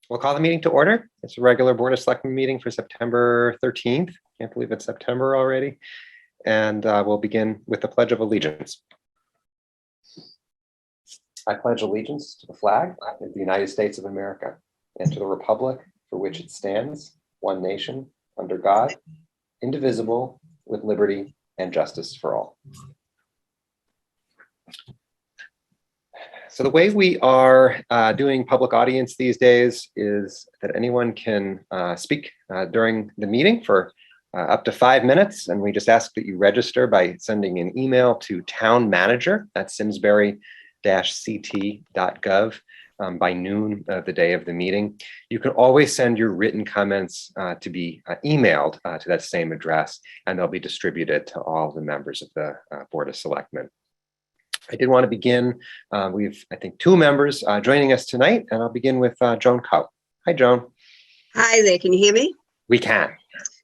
We'll call the meeting to order. It's a regular Board of Selectmen meeting for September 13th. Can't believe it's September already. And we'll begin with the Pledge of Allegiance. I pledge allegiance to the flag of the United States of America and to the republic for which it stands, one nation, under God, indivisible, with liberty and justice for all. So the way we are doing public audience these days is that anyone can speak during the meeting for up to 5 minutes. And we just ask that you register by sending an email to townmanager@simsbury-ct.gov by noon of the day of the meeting. You can always send your written comments to be emailed to that same address, and they'll be distributed to all the members of the Board of Selectmen. I did want to begin. We've, I think, 2 members joining us tonight, and I'll begin with Joan Coe. Hi, Joan. Hi there. Can you hear me? We can.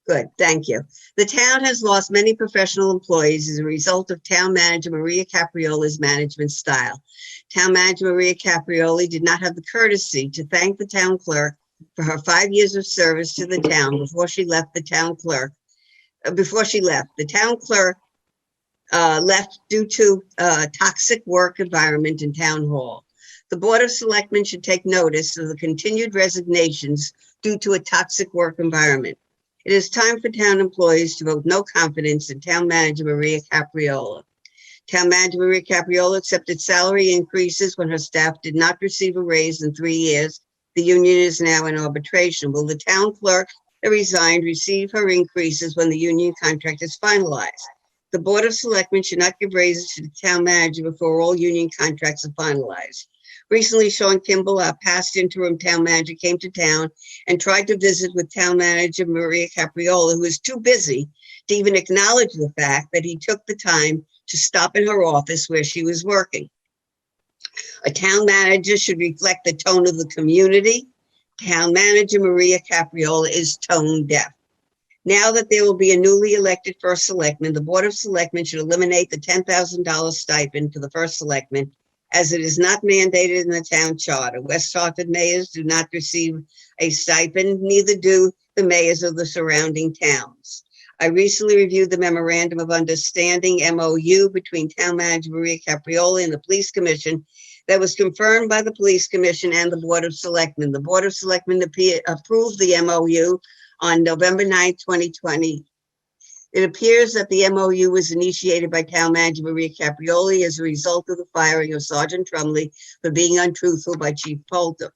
Good. Thank you. The town has lost many professional employees as a result of Town Manager Maria Capriola's management style. Town Manager Maria Caprioli did not have the courtesy to thank the town clerk for her 5 years of service to the town before she left the town clerk. The town clerk left due to a toxic work environment in town hall. The Board of Selectmen should take notice of the continued resignations due to a toxic work environment. It is time for town employees to vote no confidence in Town Manager Maria Capriola. Town Manager Maria Capriola accepted salary increases when her staff did not receive a raise in 3 years. The union is now in arbitration. Will the town clerk that resigned receive her increases when the union contract is finalized? The Board of Selectmen should not give raises to the town manager before all union contracts are finalized. Recently, Sean Kimball, our past interim town manager, came to town and tried to visit with town manager Maria Capriola, who was too busy to even acknowledge the fact that he took the time to stop in her office where she was working. A town manager should reflect the tone of the community. Town manager Maria Capriola is tone deaf. Now that there will be a newly elected first selectman, the Board of Selectmen should eliminate the $10,000 stipend for the first selectman, as it is not mandated in the town charter. West Hartford mayors do not receive a stipend, neither do the mayors of the surrounding towns. I recently reviewed the Memorandum of Understanding, MOU, between Town Manager Maria Capriola and the Police Commission that was confirmed by the Police Commission and the Board of Selectmen. The Board of Selectmen approved the MOU on November 9, 2020. It appears that the MOU was initiated by Town Manager Maria Caprioli as a result of the firing of Sergeant Trumley for being untruthful by Chief Poulter.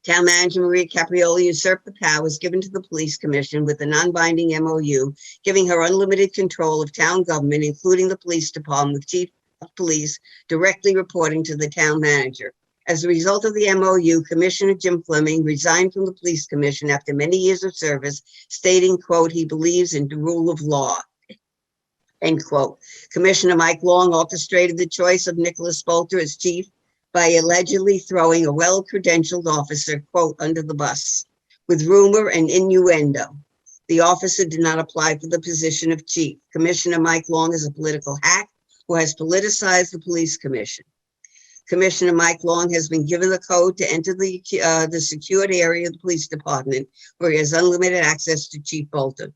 Town Manager Maria Caprioli usurped the powers given to the Police Commission with the non-binding MOU, giving her unlimited control of town government, including the police department, with Chief of Police directly reporting to the town manager. As a result of the MOU, Commissioner Jim Fleming resigned from the Police Commission after many years of service, stating, quote, he believes in the rule of law, end quote. Commissioner Mike Long orchestrated the choice of Nicholas Poulter as chief by allegedly throwing a well-credentialed officer, quote, under the bus, with rumor and innuendo. The officer did not apply for the position of chief. Commissioner Mike Long is a political hack who has politicized the Police Commission. Commissioner Mike Long has been given the code to enter the secured area of the police department, where he has unlimited access to Chief Bolton.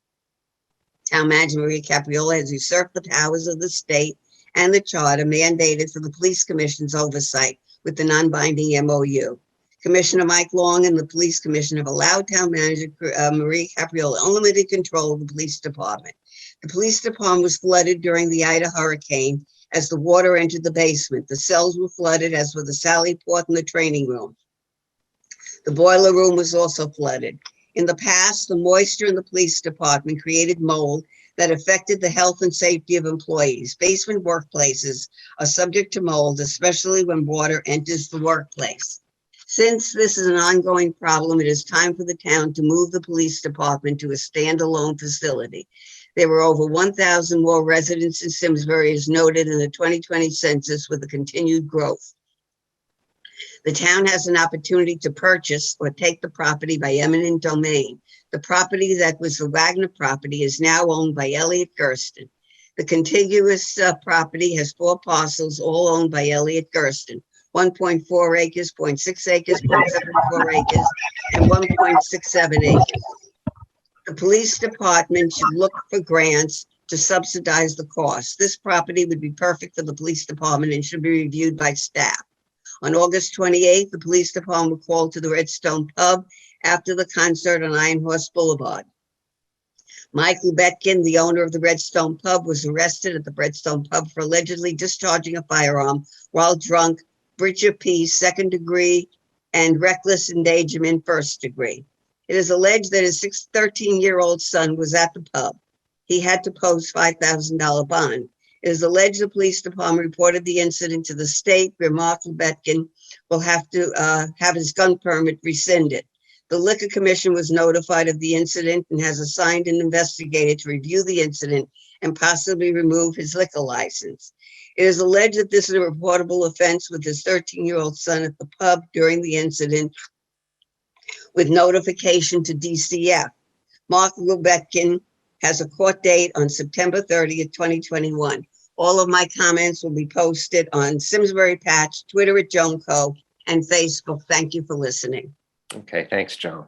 Town Manager Maria Capriola has usurped the powers of the state and the charter mandated for the Police Commission's oversight with the non-binding MOU. Commissioner Mike Long and the Police Commission have allowed Town Manager Maria Capriola unlimited control of the police department. The police department was flooded during the Ida hurricane. As the water entered the basement, the cells were flooded, as were the Sally Port and the training room. The boiler room was also flooded. In the past, the moisture in the police department created mold that affected the health and safety of employees. Basement workplaces are subject to mold, especially when water enters the workplace. Since this is an ongoing problem, it is time for the town to move the police department to a standalone facility. There were over 1,000 more residents in Simsbury, as noted in the 2020 census, with the continued growth. The town has an opportunity to purchase or take the property by eminent domain. The property that was the Wagner property is now owned by Elliott Gersten. The contiguous property has 4 parcels, all owned by Elliott Gersten. 1.4 acres, 0.6 acres, 0.74 acres, and 1.67 acres. The police department should look for grants to subsidize the cost. This property would be perfect for the police department and should be reviewed by staff. On August 28th, the police department was called to the Redstone Pub after the concert on Iron Horse Boulevard. Michael Betkin, the owner of the Redstone Pub, was arrested at the Redstone Pub for allegedly discharging a firearm while drunk, breach of peace, second degree, and reckless endangerment, first degree. It is alleged that his 13-year-old son was at the pub. He had to post $5,000 bond. It is alleged the police department reported the incident to the state, where Michael Betkin will have to have his gun permit rescinded. The Liquor Commission was notified of the incident and has assigned an investigator to review the incident and possibly remove his liquor license. It is alleged that this is a reportable offense with his 13-year-old son at the pub during the incident, with notification to DCF. Mark Lubetkin has a court date on September 30th, 2021. All of my comments will be posted on Simsbury Patch, Twitter at JoanCo, and Facebook. Thank you for listening. Okay, thanks, Joan.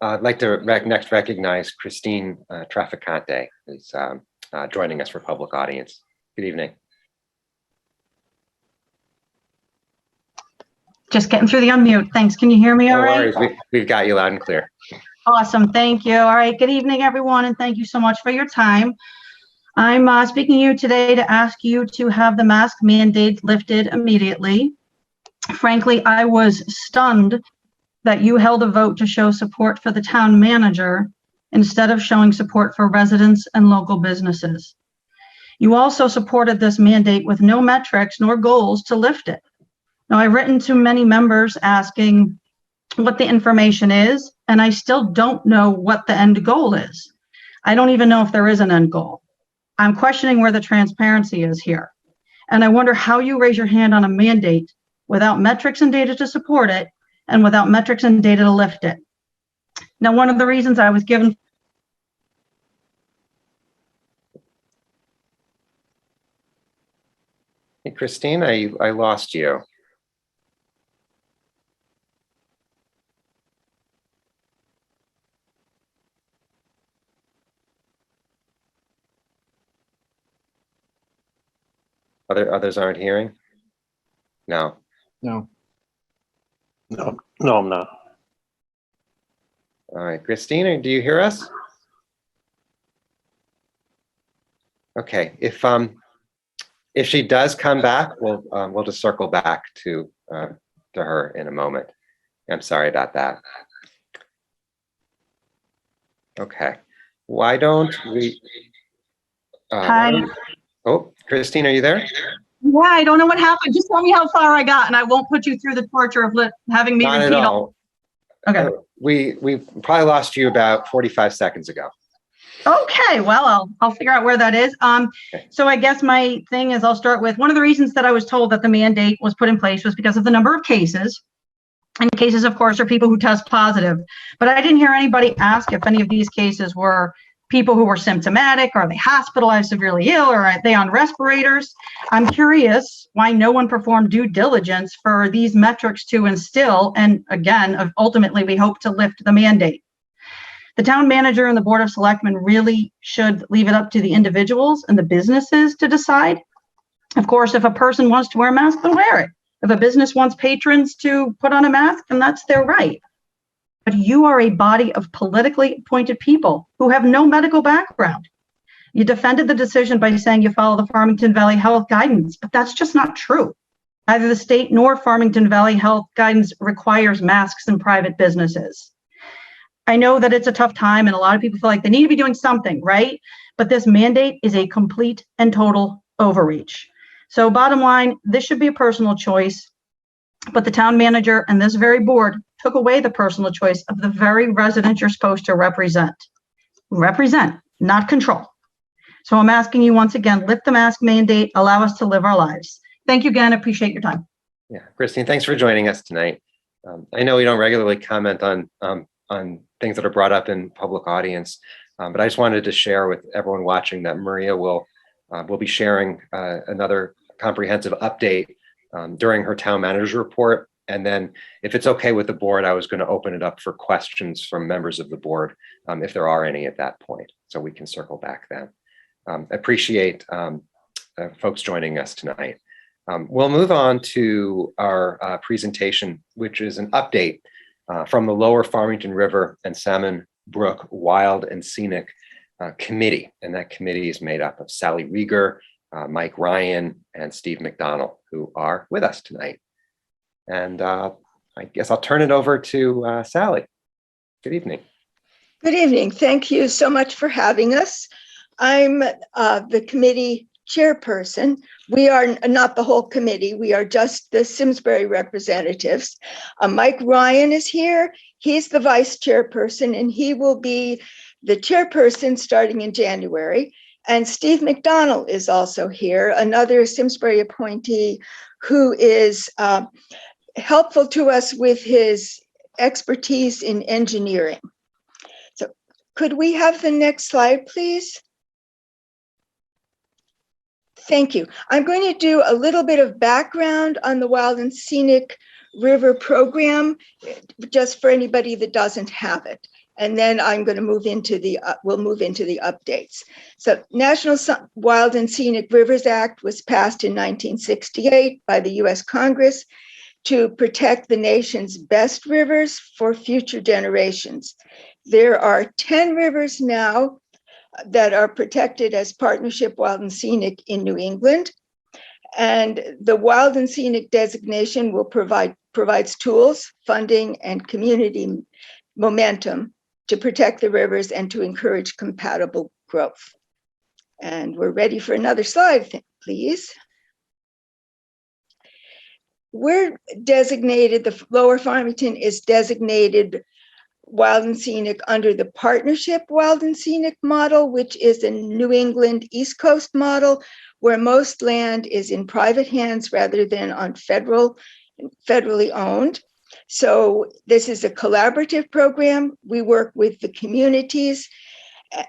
I'd like to next recognize Christine Traficante, who's joining us for public audience. Good evening. Just getting through the unmute. Thanks. Can you hear me all right? No worries. We've got you loud and clear. Awesome. Thank you. All right. Good evening, everyone, and thank you so much for your time. I'm speaking to you today to ask you to have the mask mandate lifted immediately. Frankly, I was stunned that you held a vote to show support for the town manager instead of showing support for residents and local businesses. You also supported this mandate with no metrics nor goals to lift it. Now, I've written to many members asking what the information is, and I still don't know what the end goal is. I don't even know if there is an end goal. I'm questioning where the transparency is here. And I wonder how you raise your hand on a mandate without metrics and data to support it, and without metrics and data to lift it. Now, one of the reasons I was given. Hey, Christine, I lost you. Others aren't hearing? No. No. No, I'm not. All right, Christine, do you hear us? Okay, if she does come back, we'll just circle back to her in a moment. I'm sorry about that. Okay, why don't we? Hi. Oh, Christine, are you there? Yeah, I don't know what happened. Just tell me how far I got, and I won't put you through the torture of having me Not repeat at all. all. Okay. We probably lost you about 45 seconds ago. Okay, well, I'll figure out where that is. Okay. So I guess my thing is, I'll start with one of the reasons that I was told that the mandate was put in place was because of the number of cases. And cases, of course, are people who test positive. But I didn't hear anybody ask if any of these cases were people who were symptomatic. Are they hospitalized, severely ill, or are they on respirators? I'm curious why no one performed due diligence for these metrics to instill, and again, ultimately, we hope to lift the mandate. The town manager and the Board of Selectmen really should leave it up to the individuals and the businesses to decide. Of course, if a person wants to wear a mask, then wear it. If a business wants patrons to put on a mask, then that's their right. But you are a body of politically appointed people who have no medical background. You defended the decision by saying you follow the Farmington Valley Health guidance, but that's just not true. Neither the state nor Farmington Valley Health guidance requires masks in private businesses. I know that it's a tough time and a lot of people feel like they need to be doing something, right? But this mandate is a complete and total overreach. So bottom line, this should be a personal choice, but the town manager and this very board took away the personal choice of the very resident you're supposed to represent. Represent, not control. So I'm asking you once again, lift the mask mandate, allow us to live our lives. Thank you again, appreciate your time. Yeah, Christine, thanks for joining us tonight. I know we don't regularly comment on things that are brought up in public audience, but I just wanted to share with everyone watching that Maria will be sharing another comprehensive update during her town manager report. And then if it's okay with the board, I was going to open it up for questions from members of the board, if there are any at that point, so we can circle back then. Appreciate folks joining us tonight. We'll move on to our presentation, which is an update from the Lower Farmington River and Salmon Brook Wild and Scenic Committee. And that committee is made up of Sally Rieger, Mike Ryan, and Steve McDonald, who are with us tonight. And I guess I'll turn it over to Sally. Good evening. Good evening. Thank you so much for having us. I'm the committee chairperson. We are not the whole committee. We are just the Simsbury representatives. Mike Ryan is here. He's the vice chairperson, and he will be the chairperson starting in January. And Steve McDonald is also here, another Simsbury appointee who is helpful to us with his expertise in engineering. So could we have the next slide, please? Thank you. I'm going to do a little bit of background on the Wild and Scenic River program, just for anybody that doesn't have it. And then I'm going to move into we'll move into the updates. So National Wild and Scenic Rivers Act was passed in 1968 by the US Congress to protect the nation's best rivers for future generations. There are 10 rivers now that are protected as partnership wild and scenic in New England. And the wild and scenic designation will provides tools, funding, and community momentum to protect the rivers and to encourage compatible growth. And we're ready for another slide, please. We're designated, the Lower Farmington is designated wild and scenic under the partnership wild and scenic model, which is a New England East Coast model where most land is in private hands rather than on federally owned. So this is a collaborative program. We work with the communities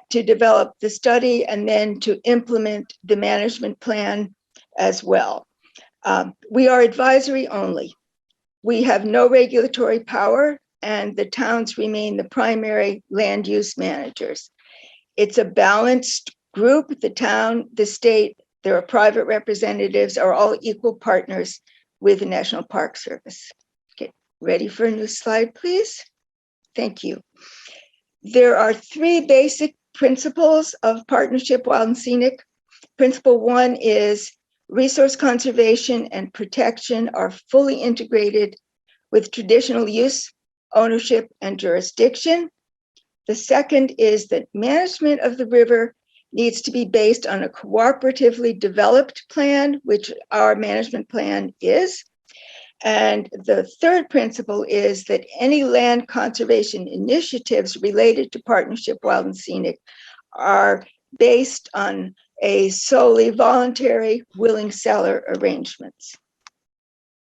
to develop the study and then to implement the management plan as well. We are advisory only. We have no regulatory power, and the towns remain the primary land use managers. It's a balanced group. The town, the state, there are private representatives, are all equal partners with the National Park Service. Okay, ready for a new slide, please? Thank you. There are three basic principles of partnership wild and scenic. Principle one is resource conservation and protection are fully integrated with traditional use, ownership, and jurisdiction. The second is that management of the river needs to be based on a cooperatively developed plan, which our management plan is. And the third principle is that any land conservation initiatives related to partnership wild and scenic are based on a solely voluntary willing seller arrangements.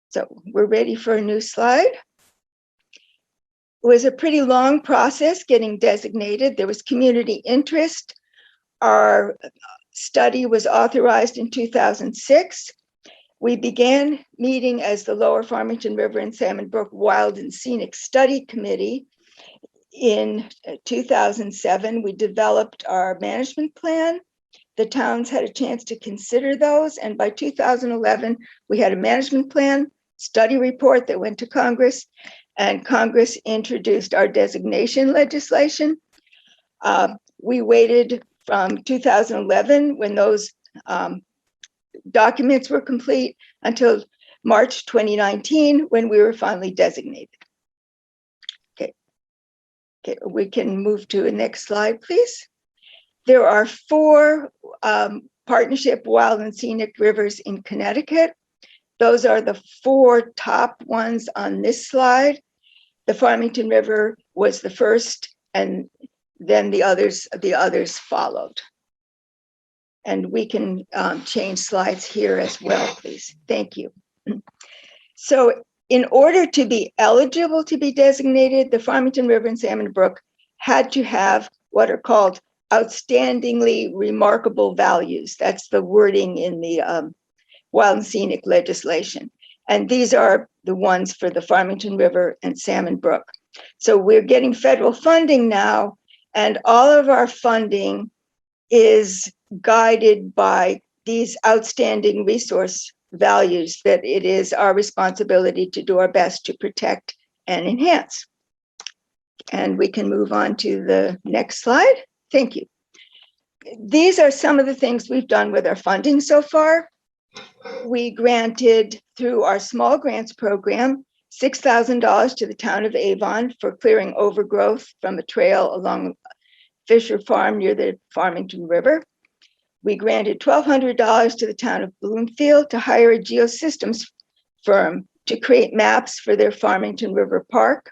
So we're ready for a new slide. It was a pretty long process getting designated. There was community interest. Our study was authorized in 2006. We began meeting as the Lower Farmington River and Salmon Brook Wild and Scenic Study Committee in 2007. We developed our management plan. The towns had a chance to consider those. And by 2011, we had a management plan, study report that went to Congress, and Congress introduced our designation legislation. We waited from 2011, when those documents were complete, until March 2019, when we were finally designated. Okay, we can move to the next slide, please. There are 4 partnership wild and scenic rivers in Connecticut. Those are the 4 top ones on this slide. The Farmington River was the first, and then the others followed. And we can change slides here as well, please. Thank you. So in order to be eligible to be designated, the Farmington River and Salmon Brook had to have what are called outstandingly remarkable values. That's the wording in the wild and scenic legislation. And these are the ones for the Farmington River and Salmon Brook. So we're getting federal funding now, and all of our funding is guided by these outstanding resource values that it is our responsibility to do our best to protect and enhance. And we can move on to the next slide. Thank you. These are some of the things we've done with our funding so far. We granted, through our small grants program, $6,000 to the town of Avon for clearing overgrowth from a trail along Fisher Farm near the Farmington River. We granted $1,200 to the town of Bloomfield to hire a geosystems firm to create maps for their Farmington River Park.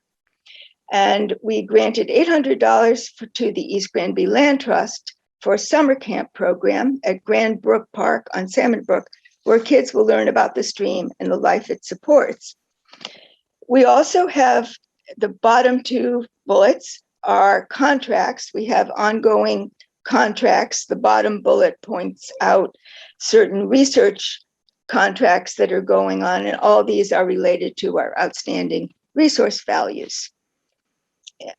And we granted $800 to the East Granby Land Trust for a summer camp program at Grand Brook Park on Salmon Brook, where kids will learn about the stream and the life it supports. We also have the bottom two bullets are contracts. We have ongoing contracts. The bottom bullet points out certain research contracts that are going on, and all these are related to our outstanding resource values.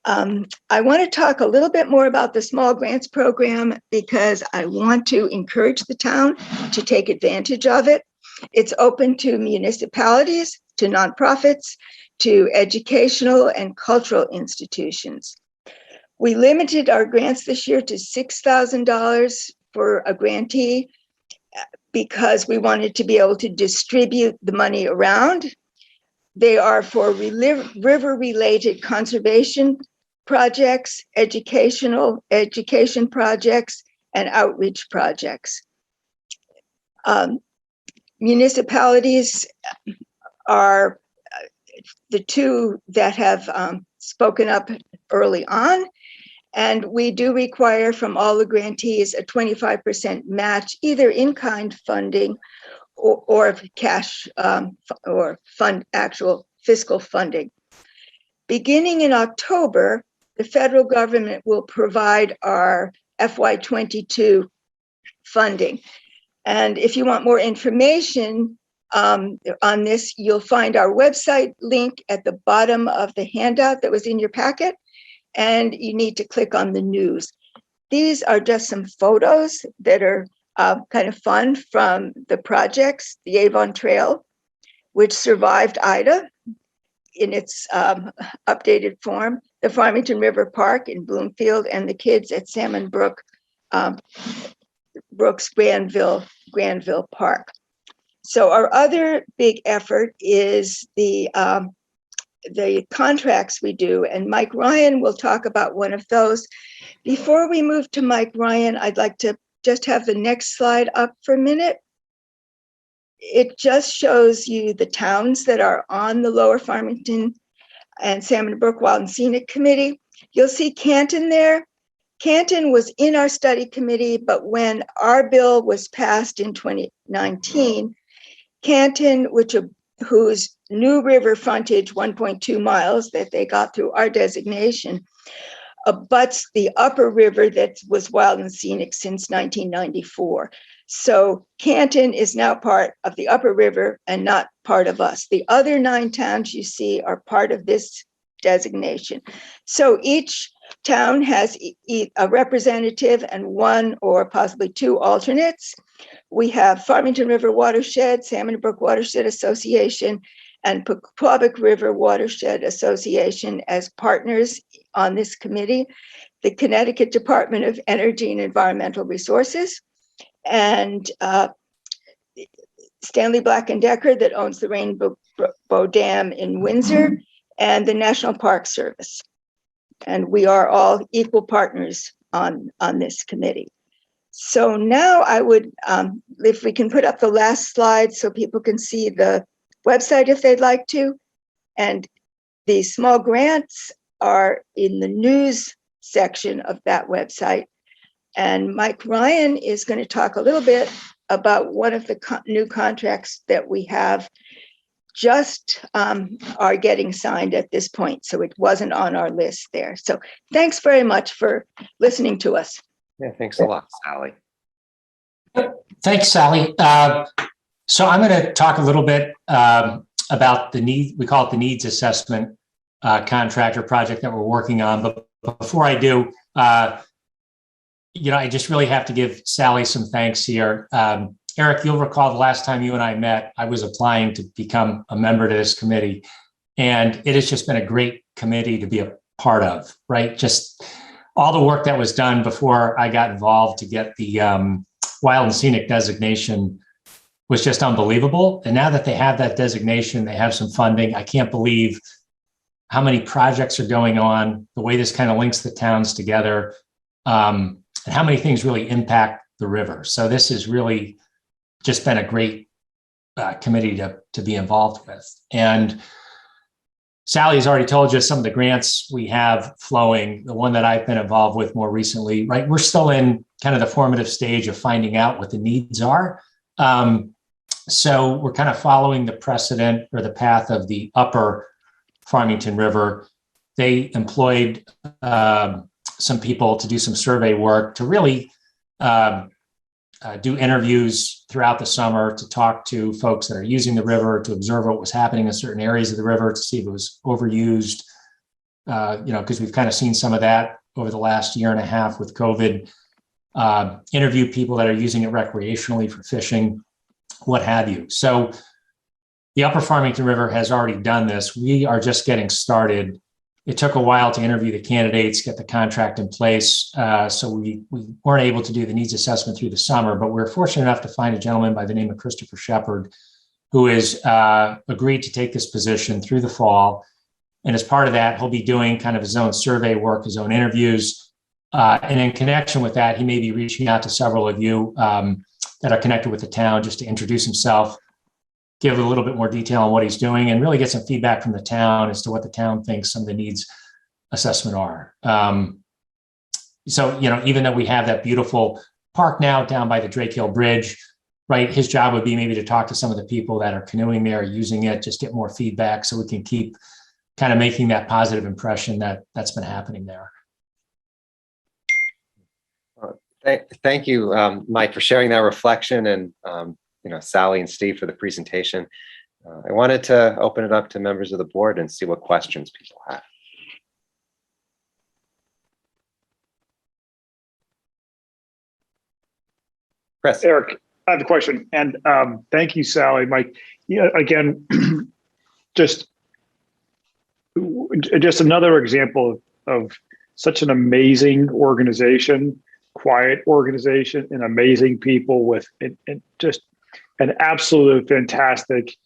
I want to talk a little bit more about the small grants program because I want to encourage the town to take advantage of it. It's open to municipalities, to nonprofits, to educational and cultural institutions. We limited our grants this year to $6,000 for a grantee because we wanted to be able to distribute the money around. They are for river-related conservation projects, education projects, and outreach projects. Municipalities are the two that have spoken up early on, and we do require from all the grantees a 25% match, either in-kind funding or cash or actual fiscal funding. Beginning in October, the federal government will provide our FY22 funding. And if you want more information on this, you'll find our website link at the bottom of the handout that was in your packet, and you need to click on the news. These are just some photos that are kind of fun from the projects, the Avon Trail, which survived Ida in its updated form, the Farmington River Park in Bloomfield, and the kids at Salmon Brook, Brooks Granville Park. So our other big effort is the contracts we do, and Mike Ryan will talk about one of those. Before we move to Mike Ryan, I'd like to just have the next slide up for a minute. It just shows you the towns that are on the Lower Farmington and Salmon Brook Wild and Scenic Committee. You'll see Canton there. Canton was in our study committee, but when our bill was passed in 2019, Canton, whose new river frontage, 1.2 miles that they got through our designation, abuts the upper river that was wild and scenic since 1994. So Canton is now part of the upper river and not part of us. The other 9 towns you see are part of this designation. So each town has a representative and 1 or possibly 2 alternates. We have Farmington River Watershed, Salmon Brook Watershed Association, and Pequabic River Watershed Association as partners on this committee, the Connecticut Department of Energy and Environmental Resources, and Stanley Black & Decker that owns the Rainbow Dam in Windsor, and the National Park Service. And we are all equal partners on this committee. So now I would, if we can put up the last slide so people can see the website if they'd like to. And the small grants are in the news section of that website. And Mike Ryan is going to talk a little bit about one of the new contracts that we have just are getting signed at this point. So it wasn't on our list there. So thanks very much for listening to us. Yeah, thanks a lot, Sally. Thanks, Sally. So I'm going to talk a little bit about the need. We call it the needs assessment contractor project that we're working on. But before I do, I just really have to give Sally some thanks here. Eric, you'll recall the last time you and I met, I was applying to become a member to this committee, and it has just been a great committee to be a part of, right? Just all the work that was done before I got involved to get the Wild and Scenic designation was just unbelievable. And now that they have that designation, they have some funding. I can't believe how many projects are going on, the way this kind of links the towns together, and how many things really impact the river. So this has really just been a great committee to be involved with. And Sally has already told you some of the grants we have flowing. The one that I've been involved with more recently, right? We're still in kind of the formative stage of finding out what the needs are. So we're kind of following the precedent or the path of the upper Farmington River. They employed some people to do some survey work to really do interviews throughout the summer to talk to folks that are using the river, to observe what was happening in certain areas of the river, to see if it was overused, because we've kind of seen some of that over the last year and a half with COVID. Interview people that are using it recreationally for fishing, what have you. So the upper Farmington River has already done this. We are just getting started. It took a while to interview the candidates, get the contract in place. So we weren't able to do the needs assessment through the summer, but we're fortunate enough to find a gentleman by the name of Christopher Shepard, who has agreed to take this position through the fall. And as part of that, he'll be doing kind of his own survey work, his own interviews. And in connection with that, he may be reaching out to several of you that are connected with the town just to introduce himself, give a little bit more detail on what he's doing, and really get some feedback from the town as to what the town thinks some of the needs assessment are. So, even though we have that beautiful park now down by the Drake Hill Bridge, right, his job would be maybe to talk to some of the people that are canoeing there, using it, just get more feedback so we can keep kind of making that positive impression that's been happening there. Thank you, Mike, for sharing that reflection, and Sally and Steve for the presentation. I wanted to open it up to members of the board and see what questions people have. Chris. Eric, I have a question, and thank you, Sally. Mike, again, just another example of such an amazing organization, quiet organization, and amazing people with just an absolute fantastic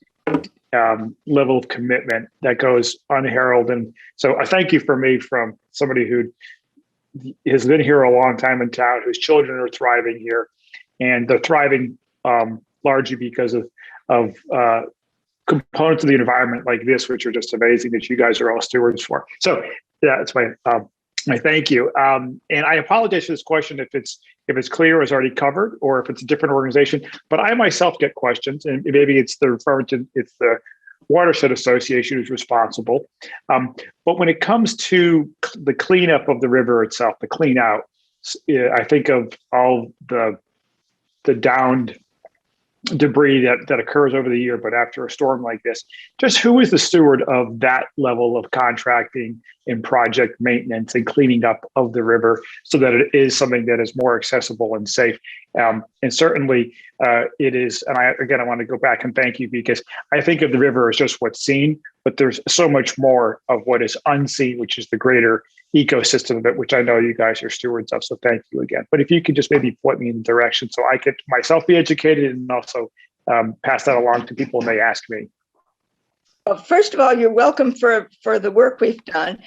level of commitment that goes unheralded. And so I thank you from somebody who has been here a long time in town, whose children are thriving here, and they're thriving largely because of components of the environment like this, which are just amazing that you guys are all stewards for. So that's my thank you. And I apologize for this question if it's clear, it's already covered, or if it's a different organization. But I myself get questions, and maybe it's the Watershed Association who's responsible. But when it comes to the cleanup of the river itself, the clean out, I think of all the downed debris that occurs over the year, but after a storm like this, just who is the steward of that level of contracting and project maintenance and cleaning up of the river so that it is something that is more accessible and safe? And certainly it is. And I want to go back and thank you, because I think of the river as just what's seen, but there's so much more of what is unseen, which is the greater ecosystem of it, which I know you guys are stewards of. So thank you again. But if you could just maybe point me in the direction so I could myself be educated and also pass that along to people when they ask me. Well, first of all, you're welcome for the work we've done.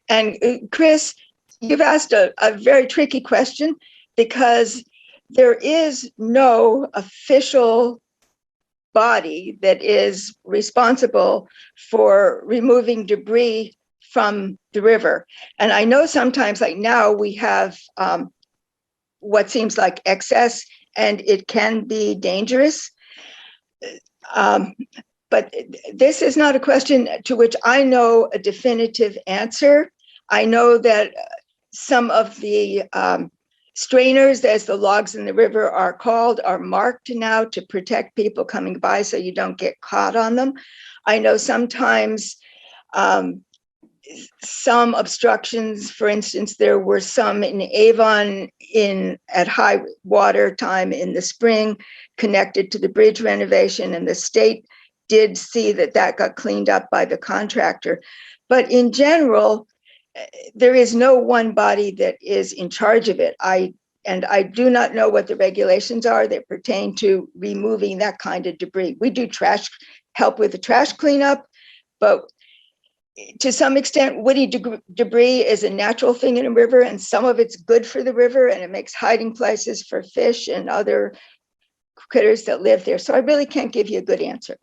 And Chris, you've asked a very tricky question, because there is no official body that is responsible for removing debris from the river. And I know sometimes, like now, we have what seems like excess, and it can be dangerous. But this is not a question to which I know a definitive answer. I know that some of the Strainers, as the logs in the river are called, are marked now to protect people coming by so you don't get caught on them. I know sometimes some obstructions, for instance, there were some in Avon at high water time in the spring connected to the bridge renovation, and the state did see that got cleaned up by the contractor. But in general, there is no one body that is in charge of it. I do not know what the regulations are that pertain to removing that kind of debris. We do help with the trash cleanup, but to some extent, woody debris is a natural thing in a river, and some of it's good for the river, and it makes hiding places for fish and other critters that live there. So I really can't give you a good answer.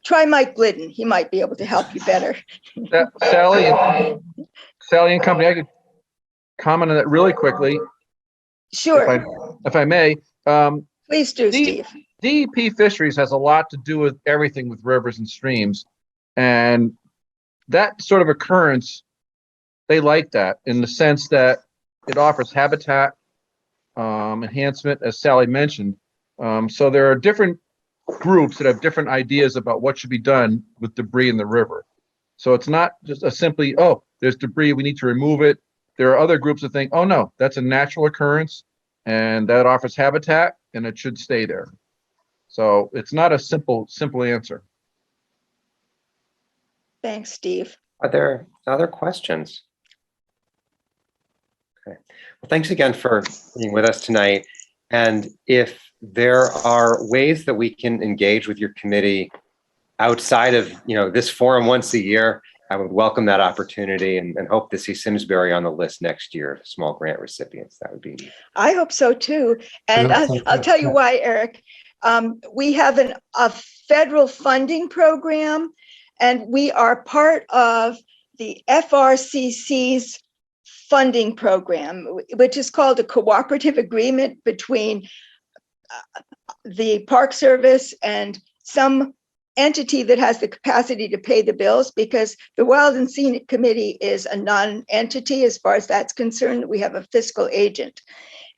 Try Mike Glidden. He might be able to help you better. Sally and company, I could comment on that really quickly. Sure. If I may. Please do, Steve. DEP Fisheries has a lot to do with everything with rivers and streams. And that sort of occurrence, they like that in the sense that it offers habitat enhancement, as Sally mentioned. So there are different groups that have different ideas about what should be done with debris in the river. So it's not just a simply, oh, there's debris, we need to remove it. There are other groups that think, oh no, that's a natural occurrence and that offers habitat and it should stay there. So it's not a simple answer. Thanks, Steve. Are there other questions? Okay. Well, thanks again for being with us tonight. And if there are ways that we can engage with your committee outside of this forum once a year, I would welcome that opportunity and hope to see Simsbury on the list next year of small grant recipients. That would be neat. I hope so too. And I'll tell you why, Eric. We have a federal funding program, and we are part of the FRCC's funding program, which is called a cooperative agreement between the Park Service and some entity that has the capacity to pay the bills, because the Wild and Scenic Committee is a non-entity as far as that's concerned. We have a fiscal agent.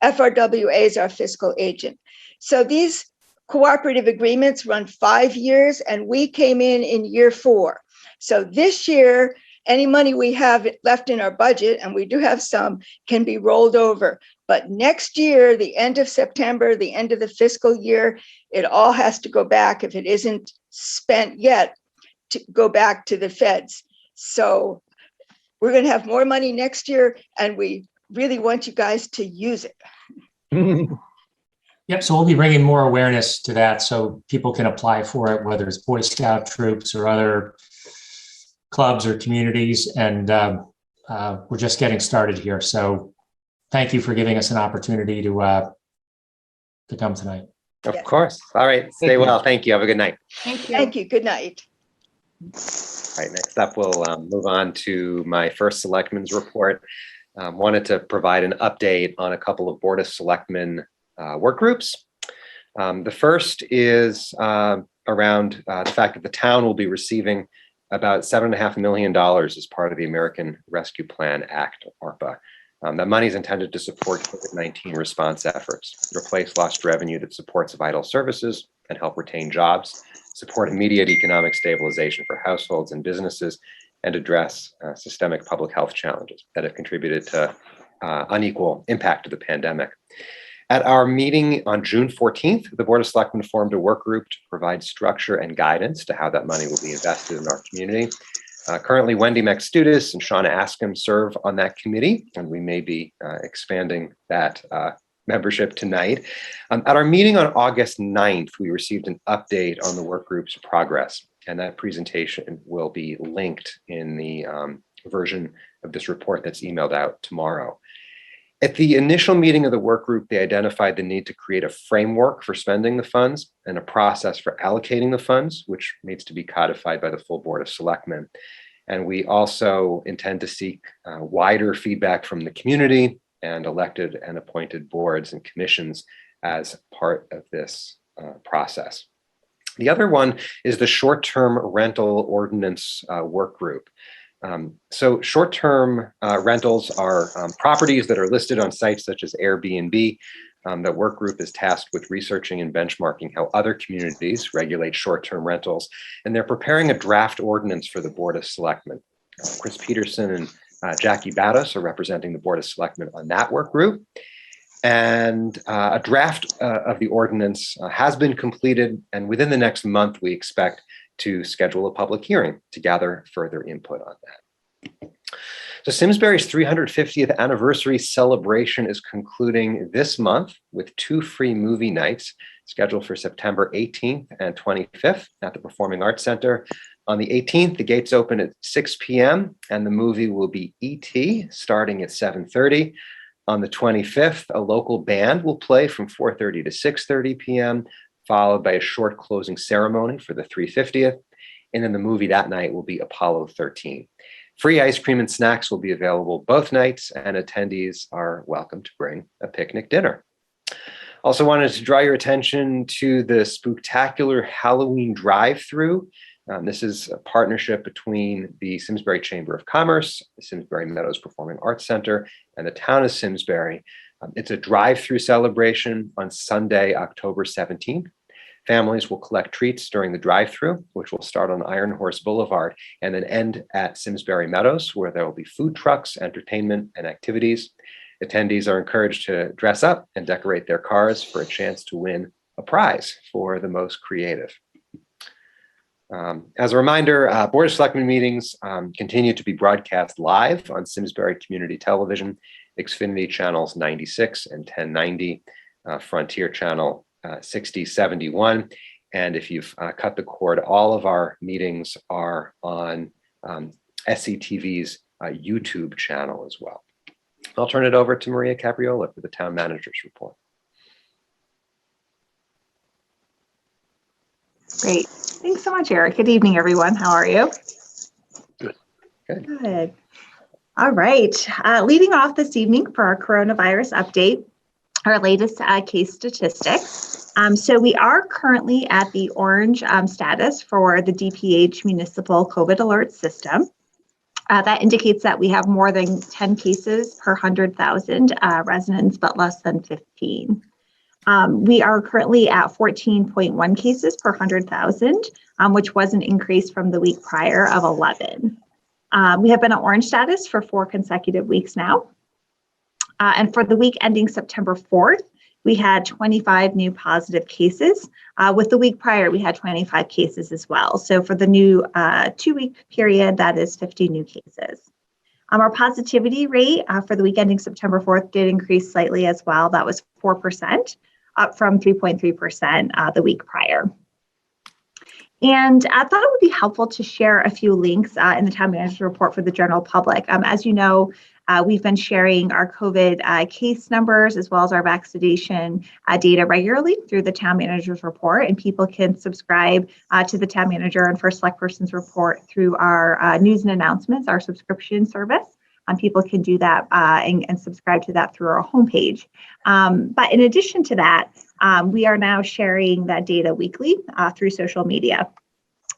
FRWA is our fiscal agent. So these cooperative agreements run 5 years, and we came in year 4. So this year, any money we have left in our budget, and we do have some, can be rolled over. But next year, the end of September, the end of the fiscal year, it all has to go back, if it isn't spent yet, to go back to the feds. So we're going to have more money next year, and we really want you guys to use it. Yep, so we'll be bringing more awareness to that so people can apply for it, whether it's Boy Scout troops or other clubs or communities. And we're just getting started here. So thank you for giving us an opportunity to come tonight. Of course. All right. Stay well. Thank you. Have a good night. Thank you. Thank you. Good night. All right. Next up, we'll move on to my first Selectmen's report. Wanted to provide an update on a couple of Board of Selectmen work groups. The first is around the fact that the town will be receiving about $7.5 million as part of the American Rescue Plan Act, ARPA. That money is intended to support COVID-19 response efforts, replace lost revenue that supports vital services and help retain jobs, support immediate economic stabilization for households and businesses, and address systemic public health challenges that have contributed to unequal impact of the pandemic. At our meeting on June 14th, the Board of Selectmen formed a work group to provide structure and guidance to how that money will be invested in our community. Currently, Wendy McStudis and Shauna Askham serve on that committee, and we may be expanding that membership tonight. At our meeting on August 9th, we received an update on the work group's progress, and that presentation will be linked in the version of this report that's emailed out tomorrow. At the initial meeting of the work group, they identified the need to create a framework for spending the funds and a process for allocating the funds, which needs to be codified by the full Board of Selectmen. And we also intend to seek wider feedback from the community and elected and appointed boards and commissions as part of this process. The other one is the short-term rental ordinance work group. So short-term rentals are properties that are listed on sites such as Airbnb. The work group is tasked with researching and benchmarking how other communities regulate short-term rentals, and they're preparing a draft ordinance for the Board of Selectmen. Chris Peterson and Jackie Battos are representing the Board of Selectmen on that work group. And a draft of the ordinance has been completed, and within the next month, we expect to schedule a public hearing to gather further input on that. So Simsbury's 350th anniversary celebration is concluding this month with 2 free movie nights scheduled for September 18th and 25th at the Performing Arts Center. On the 18th, the gates open at 6 p.m. and the movie will be E.T. starting at 7:30. On the 25th, a local band will play from 4:30 to 6:30 p.m., followed by a short closing ceremony for the 350th. And then the movie that night will be Apollo 13. Free ice cream and snacks will be available both nights, and attendees are welcome to bring a picnic dinner. Also wanted to draw your attention to the Spooktacular Halloween Drive-Thru. This is a partnership between the Simsbury Chamber of Commerce, the Simsbury Meadows Performing Arts Center, and the town of Simsbury. It's a drive-through celebration on Sunday, October 17th. Families will collect treats during the drive-through, which will start on Iron Horse Boulevard and then end at Simsbury Meadows, where there will be food trucks, entertainment, and activities. Attendees are encouraged to dress up and decorate their cars for a chance to win a prize for the most creative. As a reminder, Board of Selectmen meetings continue to be broadcast live on Simsbury Community Television, Xfinity channels 96 and 1090, Frontier channel 6071. And if you've cut the cord, all of our meetings are on SCTV's YouTube channel as well. I'll turn it over to Maria Capriola for the town manager's report. Great. Thanks so much, Eric. Good evening, everyone. How are you? Good. Good. Good. All right. Leading off this evening for our coronavirus update, our latest case statistics. So we are currently at the orange status for the DPH municipal COVID alert system. That indicates that we have more than 10 cases per 100,000 residents, but less than 15. We are currently at 14.1 cases per 100,000, which was an increase from the week prior of 11. We have been at orange status for 4 consecutive weeks now. And for the week ending September 4th, we had 25 new positive cases. With the week prior, we had 25 cases as well. So for the new 2-week period, that is 50 new cases. Our positivity rate for the week ending September 4th did increase slightly as well. That was 4%, up from 3.3% the week prior. And I thought it would be helpful to share a few links in the town manager's report for the general public. As you know, we've been sharing our COVID case numbers as well as our vaccination data regularly through the town manager's report, and people can subscribe to the town manager and first select person's report through our news and announcements, our subscription service. People can do that and subscribe to that through our homepage. But in addition to that, we are now sharing that data weekly through social media.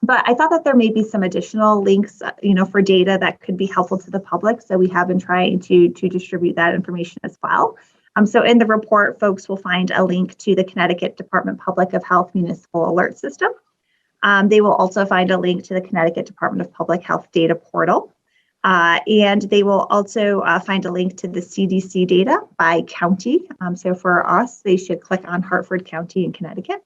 But I thought that there may be some additional links, for data that could be helpful to the public. So we have been trying to distribute that information as well. So in the report, folks will find a link to the Connecticut Department Public of Health Municipal Alert System. They will also find a link to the Connecticut Department of Public Health Data Portal. And they will also find a link to the CDC data by county. So for us, they should click on Hartford County in Connecticut.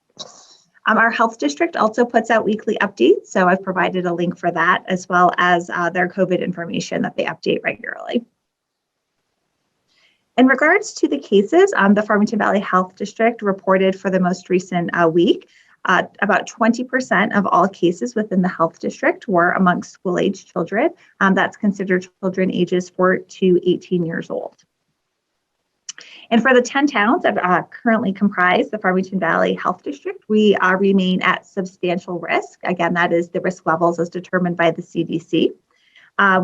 Our health district also puts out weekly updates. So I've provided a link for that, as well as their COVID information that they update regularly. In regards to the cases, the Farmington Valley Health District reported for the most recent week, about 20% of all cases within the health district were amongst school-age children. That's considered children ages 4 to 18 years old. And for the 10 towns that currently comprise the Farmington Valley Health District, we remain at substantial risk. Again, that is the risk levels as determined by the CDC.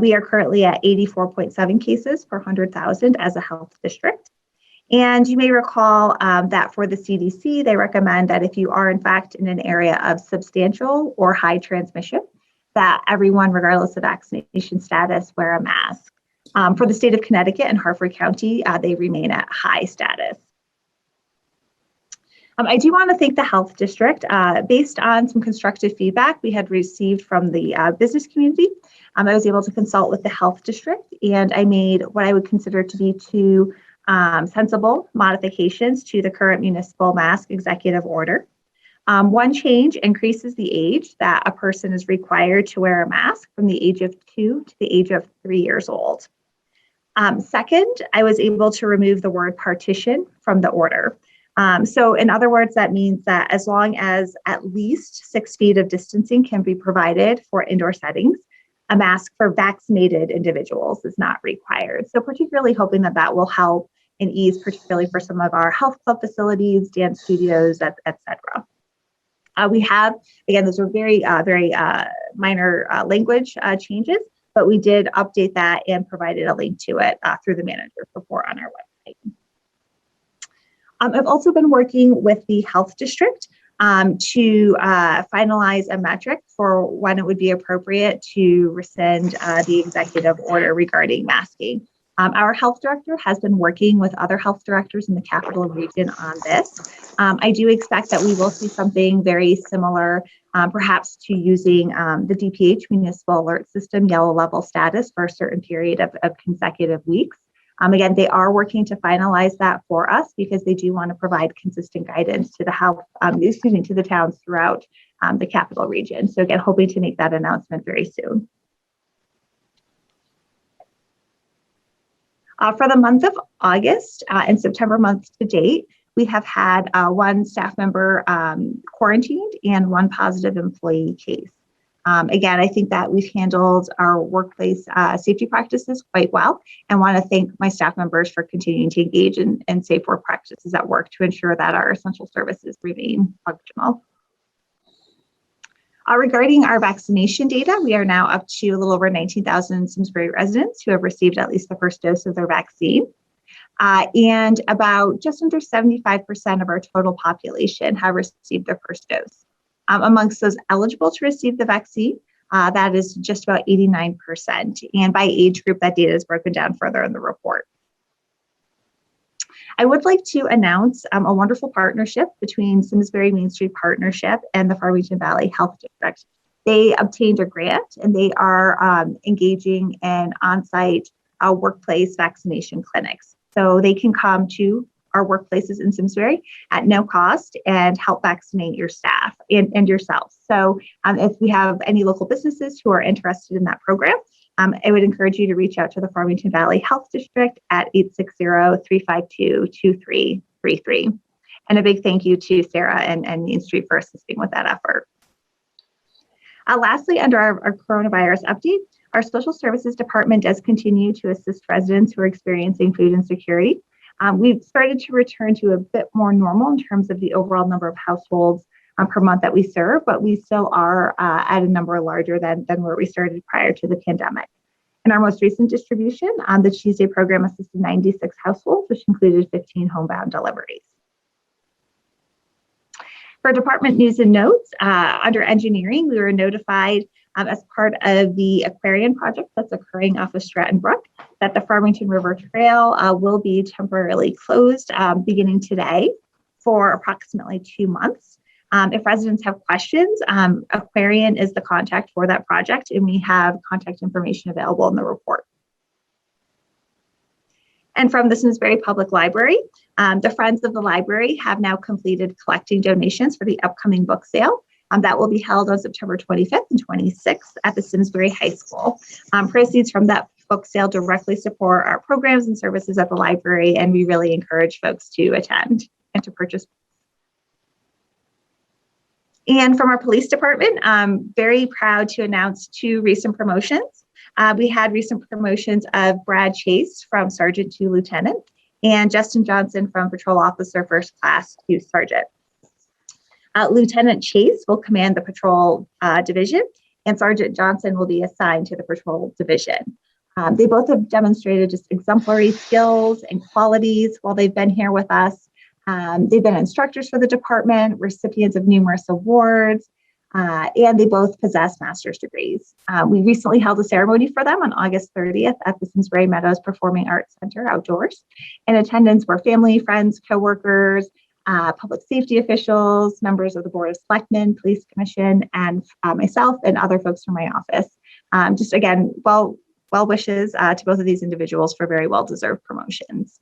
We are currently at 84.7 cases per 100,000 as a health district. And you may recall that for the CDC, they recommend that if you are in fact in an area of substantial or high transmission, that everyone, regardless of vaccination status, wear a mask. For the state of Connecticut and Hartford County, they remain at high status. I do want to thank the health district. Based on some constructive feedback we had received from the business community, I was able to consult with the health district, and I made what I would consider to be two sensible modifications to the current municipal mask executive order. One change increases the age that a person is required to wear a mask from the age of 2 to the age of 3 years old. Second, I was able to remove the word partition from the order. So in other words, that means that as long as at least 6 feet of distancing can be provided for indoor settings, a mask for vaccinated individuals is not required. So particularly hoping that that will help and ease, particularly for some of our health club facilities, dance studios, et cetera. We have, again, those are very minor language changes, but we did update that and provided a link to it through the manager's report on our website. I've also been working with the health district to finalize a metric for when it would be appropriate to rescind the executive order regarding masking. Our health director has been working with other health directors in the capital region on this. I do expect that we will see something very similar, perhaps to using the DPH municipal alert system yellow level status for a certain period of consecutive weeks. Again, they are working to finalize that for us because they do want to provide consistent guidance to the health, to the towns throughout the capital region. So again, hoping to make that announcement very soon. For the month of August and September month to date, we have had 1 staff member quarantined and 1 positive employee case. Again, I think that we've handled our workplace safety practices quite well, and want to thank my staff members for continuing to engage in safe work practices at work to ensure that our essential services remain functional. Regarding our vaccination data, we are now up to a little over 19,000 Simsbury residents who have received at least the first dose of their vaccine. And about just under 75% of our total population have received their first dose. Amongst those eligible to receive the vaccine, that is just about 89%. And by age group, that data is broken down further in the report. I would like to announce a wonderful partnership between Simsbury Main Street Partnership and the Farmington Valley Health District. They obtained a grant and they are engaging in on-site workplace vaccination clinics. So they can come to our workplaces in Simsbury at no cost and help vaccinate your staff and yourself. So if we have any local businesses who are interested in that program, I would encourage you to reach out to the Farmington Valley Health District at 860-352-2333. And a big thank you to Sarah and Main Street for assisting with that effort. Lastly, under our coronavirus update, our social services department does continue to assist residents who are experiencing food insecurity. We've started to return to a bit more normal in terms of the overall number of households per month that we serve, but we still are at a number larger than where we started prior to the pandemic. In our most recent distribution, the Tuesday program assisted 96 households, which included 15 homebound deliveries. For department news and notes, under engineering, we were notified as part of the Aquarian project that's occurring off of Stratton Brook that the Farmington River Trail will be temporarily closed beginning today for approximately 2 months. If residents have questions, Aquarian is the contact for that project, and we have contact information available in the report. And from the Simsbury Public Library, the Friends of the Library have now completed collecting donations for the upcoming book sale. That will be held on September 25th and 26th at the Simsbury High School. Proceeds from that book sale directly support our programs and services at the library, and we really encourage folks to attend and to purchase. And from our police department, I'm very proud to announce 2 recent promotions. We had recent promotions of Brad Chase from Sergeant to Lieutenant and Justin Johnson from Patrol Officer First Class to Sergeant. Lieutenant Chase will command the patrol division, and Sergeant Johnson will be assigned to the patrol division. They both have demonstrated just exemplary skills and qualities while they've been here with us. They've been instructors for the department, recipients of numerous awards, and they both possess master's degrees. We recently held a ceremony for them on August 30th at the Simsbury Meadows Performing Arts Center outdoors. In attendance were family, friends, coworkers, public safety officials, members of the Board of Selectmen, Police Commission, and myself and other folks from my office. Just again, well wishes to both of these individuals for very well-deserved promotions.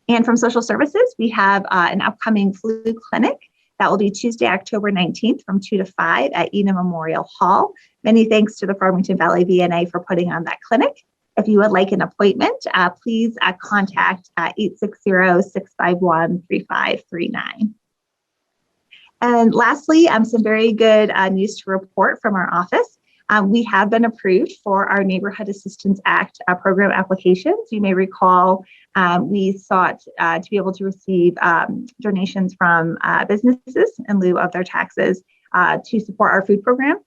And from social services, we have an upcoming flu clinic that will be Tuesday, October 19th from 2 to 5 at Ena Memorial Hall. Many thanks to the Farmington Valley VNA for putting on that clinic. If you would like an appointment, please contact 860-651-3539. And lastly, some very good news to report from our office. We have been approved for our Neighborhood Assistance Act program applications. You may recall we sought to be able to receive donations from businesses in lieu of their taxes to support our food program,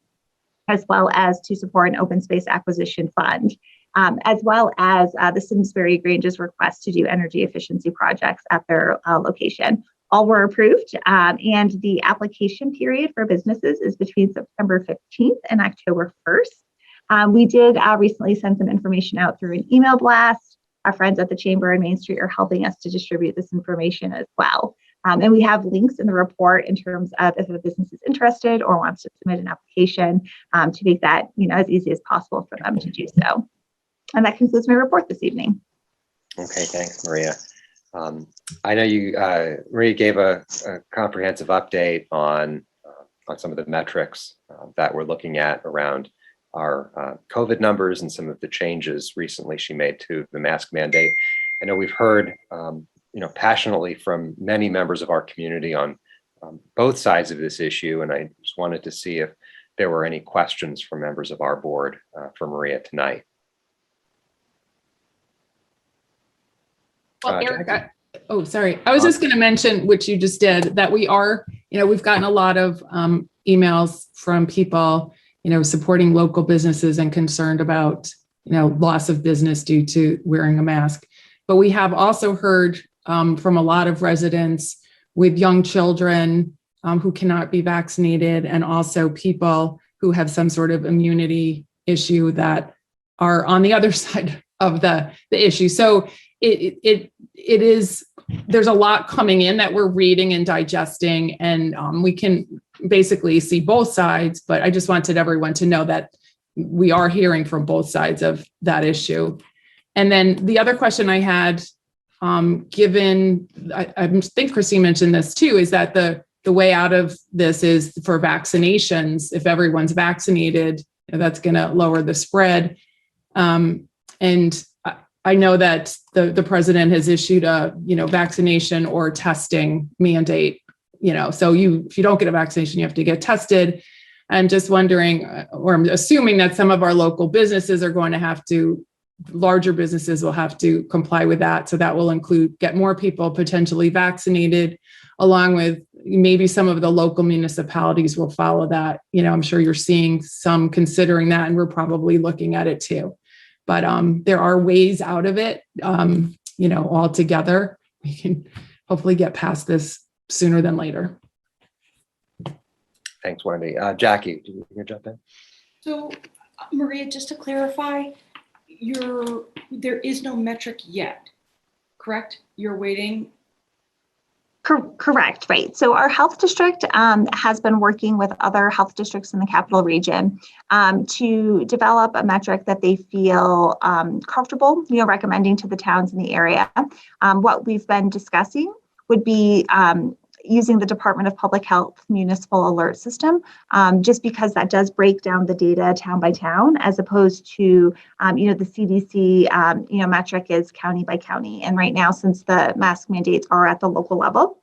as well as to support an open space acquisition fund, as well as the Simsbury Grange's request to do energy efficiency projects at their location. All were approved, and the application period for businesses is between September 15th and October 1st. We did recently send some information out through an email blast. Our friends at the Chamber and Main Street are helping us to distribute this information as well. And we have links in the report in terms of if a business is interested or wants to submit an application to make that as easy as possible for them to do so. And that concludes my report this evening. Okay, thanks, Maria. I know you, Maria gave a comprehensive update on some of the metrics that we're looking at around our COVID numbers and some of the changes recently she made to the mask mandate. I know we've heard, passionately from many members of our community on both sides of this issue, and I just wanted to see if there were any questions from members of our board for Maria tonight. Well, Eric, sorry. I was just going to mention, which you just did, that we are, we've gotten a lot of emails from people, supporting local businesses and concerned about, loss of business due to wearing a mask. But we have also heard from a lot of residents with young children who cannot be vaccinated, and also people who have some sort of immunity issue that are on the other side of the issue. So it is, there's a lot coming in that we're reading and digesting, and we can basically see both sides, but I just wanted everyone to know that we are hearing from both sides of that issue. And then the other question I had, given, I think Christine mentioned this too, is that the way out of this is for vaccinations. If everyone's vaccinated, that's going to lower the spread. And I know that the president has issued a, vaccination or testing mandate, so if you don't get a vaccination, you have to get tested. I'm just wondering, or I'm assuming that some of our local businesses are going to have to, larger businesses will have to comply with that. So that will include get more people potentially vaccinated, along with maybe some of the local municipalities will follow that. I'm sure you're seeing some considering that, and we're probably looking at it too. But there are ways out of it, all together. We can hopefully get past this sooner than later. Thanks, Wendy. Jackie, do you want to jump in? So, Maria, just to clarify, there is no metric yet, correct? You're waiting. Correct, right. So our health district has been working with other health districts in the capital region to develop a metric that they feel comfortable, recommending to the towns in the area. What we've been discussing would be using the Department of Public Health municipal alert system, just because that does break down the data town by town, as opposed to, the CDC, metric is county by county. And right now, since the mask mandates are at the local level,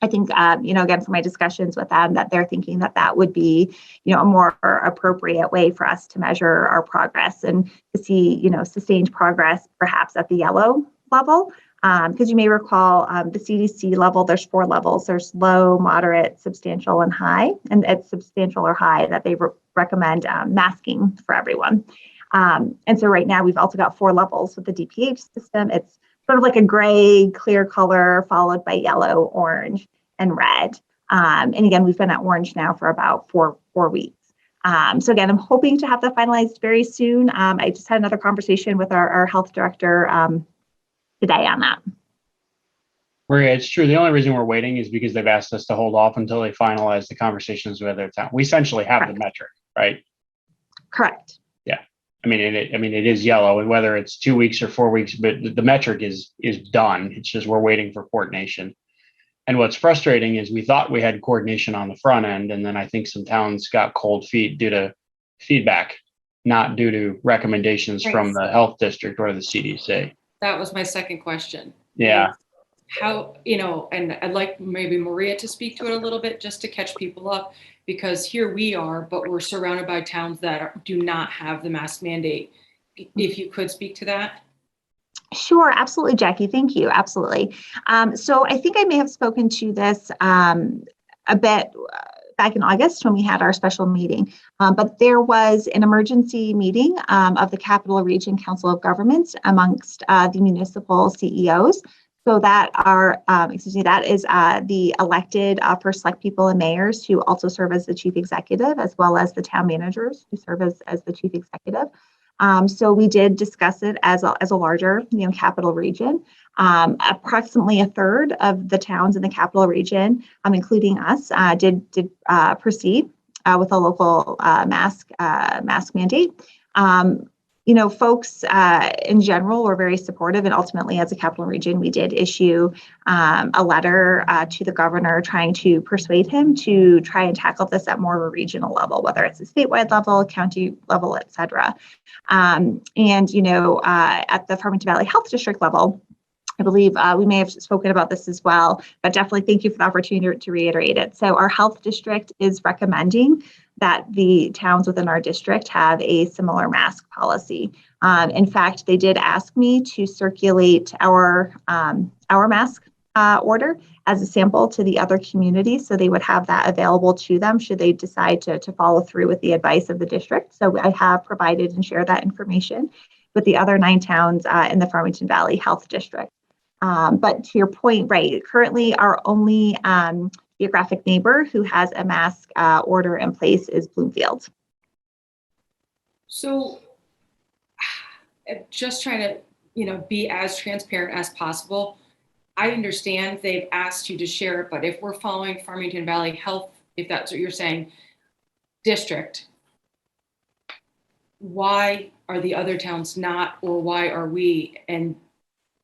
I think, again, from my discussions with them, that they're thinking that would be, a more appropriate way for us to measure our progress and to see, sustained progress, perhaps at the yellow level. Because you may recall the CDC level, there's 4 levels. There's low, moderate, substantial, and high. And it's substantial or high that they recommend masking for everyone. And so right now we've also got 4 levels with the DPH system. It's sort of like a gray, clear color followed by yellow, orange, and red. And again, we've been at Orange now for about four weeks. So again, I'm hoping to have that finalized very soon. I just had another conversation with our health director today on that. Maria, it's true. The only reason we're waiting is because they've asked us to hold off until they finalize the conversations with their town. We essentially have the metric, right? Correct. I mean, it is yellow, and whether it's 2 weeks or 4 weeks, but the metric is done. It's just we're waiting for coordination. And what's frustrating is we thought we had coordination on the front end, and then I think some towns got cold feet due to feedback, not due to recommendations from the health district or the CDC. That was my second question. Yeah. How, and I'd like maybe Maria to speak to it a little bit just to catch people up, because here we are, but we're surrounded by towns that do not have the mask mandate. If you could speak to that. Sure, absolutely, Jackie. Thank you. Absolutely. So I think I may have spoken to this a bit back in August when we had our special meeting, but there was an emergency meeting of the Capital Region Council of Governments amongst the municipal CEOs. So that that is the elected first select people and mayors who also serve as the chief executive, as well as the town managers who serve as the chief executive. So we did discuss it as a larger, capital region. Approximately a third of the towns in the capital region, including us, did proceed with a local mask mandate. Folks in general were very supportive, and ultimately, as a capital region, we did issue a letter to the governor trying to persuade him to try and tackle this at more of a regional level, whether it's a statewide level, county level, et cetera. At the Farmington Valley Health District level, I believe we may have spoken about this as well, but definitely thank you for the opportunity to reiterate it. So our health district is recommending that the towns within our district have a similar mask policy. In fact, they did ask me to circulate our mask order as a sample to the other communities, so they would have that available to them should they decide to follow through with the advice of the district. So I have provided and shared that information with the other 9 towns in the Farmington Valley Health District. But to your point, right, currently our only geographic neighbor who has a mask order in place is Bloomfield. So just trying to, be as transparent as possible. I understand they've asked you to share it, but if we're following Farmington Valley Health, if that's what you're saying, district, why are the other towns not, or why are we? And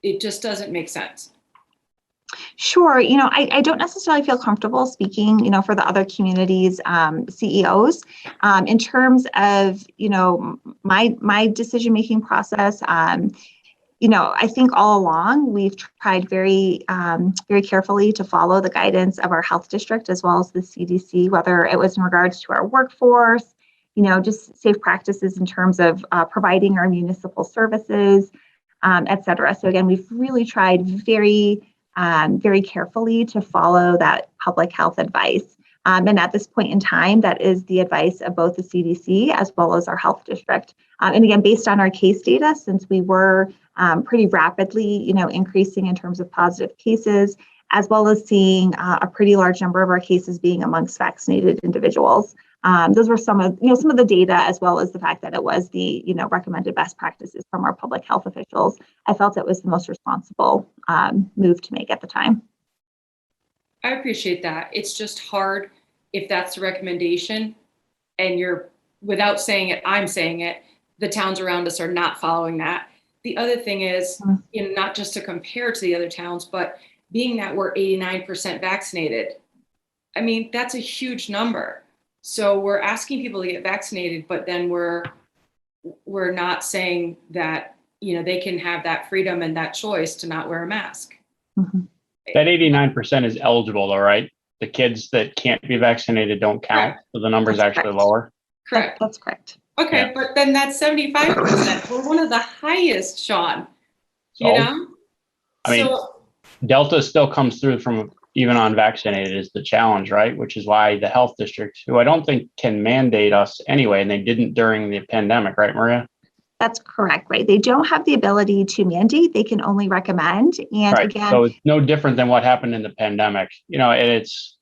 it just doesn't make sense. Sure. I don't necessarily feel comfortable speaking, for the other communities' CEOs. In terms of, my decision-making process, I think all along we've tried very carefully to follow the guidance of our health district as well as the CDC, whether it was in regards to our workforce, just safe practices in terms of providing our municipal services, et cetera. So again, we've really tried very carefully to follow that public health advice. And at this point in time, that is the advice of both the CDC as well as our health district. And again, based on our case data, since we were pretty rapidly, increasing in terms of positive cases, as well as seeing a pretty large number of our cases being amongst vaccinated individuals. Those were some of the data, as well as the fact that it was the, recommended best practices from our public health officials. I felt it was the most responsible move to make at the time. I appreciate that. It's just hard if that's the recommendation and you're, without saying it, I'm saying it, the towns around us are not following that. The other thing is, not just to compare to the other towns, but being that we're 89% vaccinated, I mean, that's a huge number. So we're asking people to get vaccinated, but then we're not saying that, they can have that freedom and that choice to not wear a mask. Mm-hmm. That 89% is eligible though, right? The kids that can't be vaccinated don't count. Correct. So the number is actually lower. Correct. That's correct. Okay, yeah. But then that's 75%. We're one of the highest, Sean. I mean, Delta still comes through from even unvaccinated is the challenge, right? Which is why the health district, who I don't think can mandate us anyway, and they didn't during the pandemic, right, Maria? That's correct, right? They don't have the ability to mandate. They can only recommend. And right. Again, so it's no different than what happened in the pandemic. And it's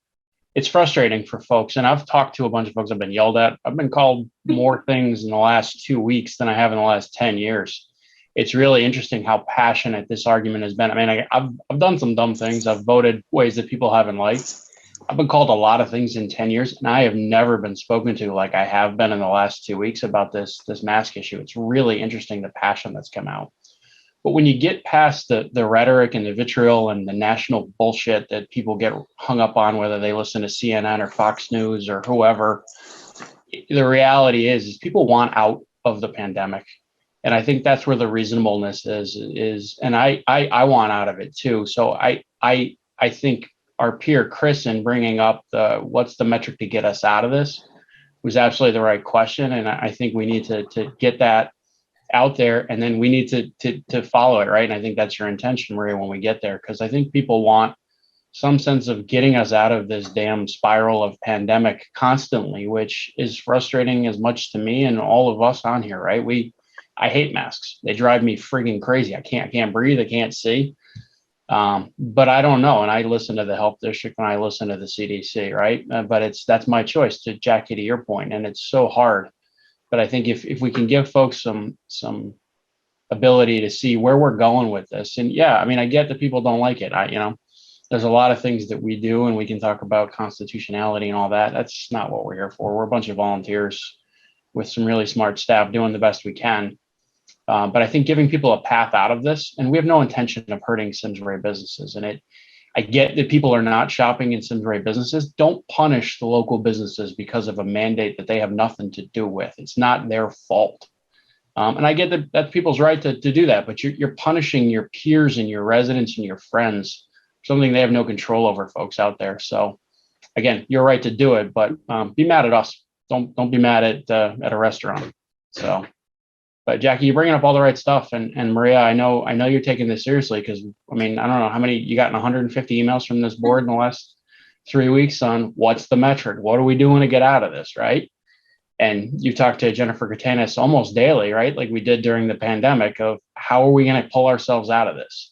it's frustrating for folks. And I've talked to a bunch of folks. I've been yelled at. I've been called more things in the last 2 weeks than I have in the last 10 years. It's really interesting how passionate this argument has been. I mean, I've done some dumb things. I've voted ways that people haven't liked. I've been called a lot of things in 10 years, and I have never been spoken to like I have been in the last 2 weeks about this mask issue. It's really interesting, the passion that's come out. But when you get past the rhetoric and the vitriol and the national bullshit that people get hung up on, whether they listen to CNN or Fox News or whoever, the reality is people want out of the pandemic. And I think that's where the reasonableness is, and I want out of it too. So I think our peer Chris, in bringing up what's the metric to get us out of this, was absolutely the right question. And I think we need to get that out there, and then we need to follow it, right? And I think that's your intention, Maria, when we get there, because I think people want some sense of getting us out of this damn spiral of pandemic constantly, which is frustrating as much to me and all of us on here, right? I hate masks. They drive me frigging crazy. I can't breathe. I can't see. But I don't know. And I listen to the health district and I listen to the CDC, right? But that's my choice, to Jackie, to your point. And it's so hard. But I think if we can give folks some ability to see where we're going with this, and yeah, I mean, I get that people don't like it. There's a lot of things that we do, and we can talk about constitutionality and all that. That's not what we're here for. We're a bunch of volunteers with some really smart staff doing the best we can. But I think giving people a path out of this, and we have no intention of hurting Simsbury businesses. And I get that people are not shopping in Simsbury businesses. Don't punish the local businesses because of a mandate that they have nothing to do with. It's not their fault. And I get that that's people's right to do that, but you're punishing your peers and your residents and your friends, something they have no control over, folks out there. So again, you're right to do it, but be mad at us. Don't be mad at a restaurant. So, but Jackie, you're bringing up all the right stuff, and Maria, I know you're taking this seriously, because I mean, I don't know how many you got, 150 emails from this board in the last 3 weeks on what's the metric, what are we doing to get out of this, right? And you talk to Jennifer Katanis almost daily, right? Like we did during the pandemic, of how are we going to pull ourselves out of this?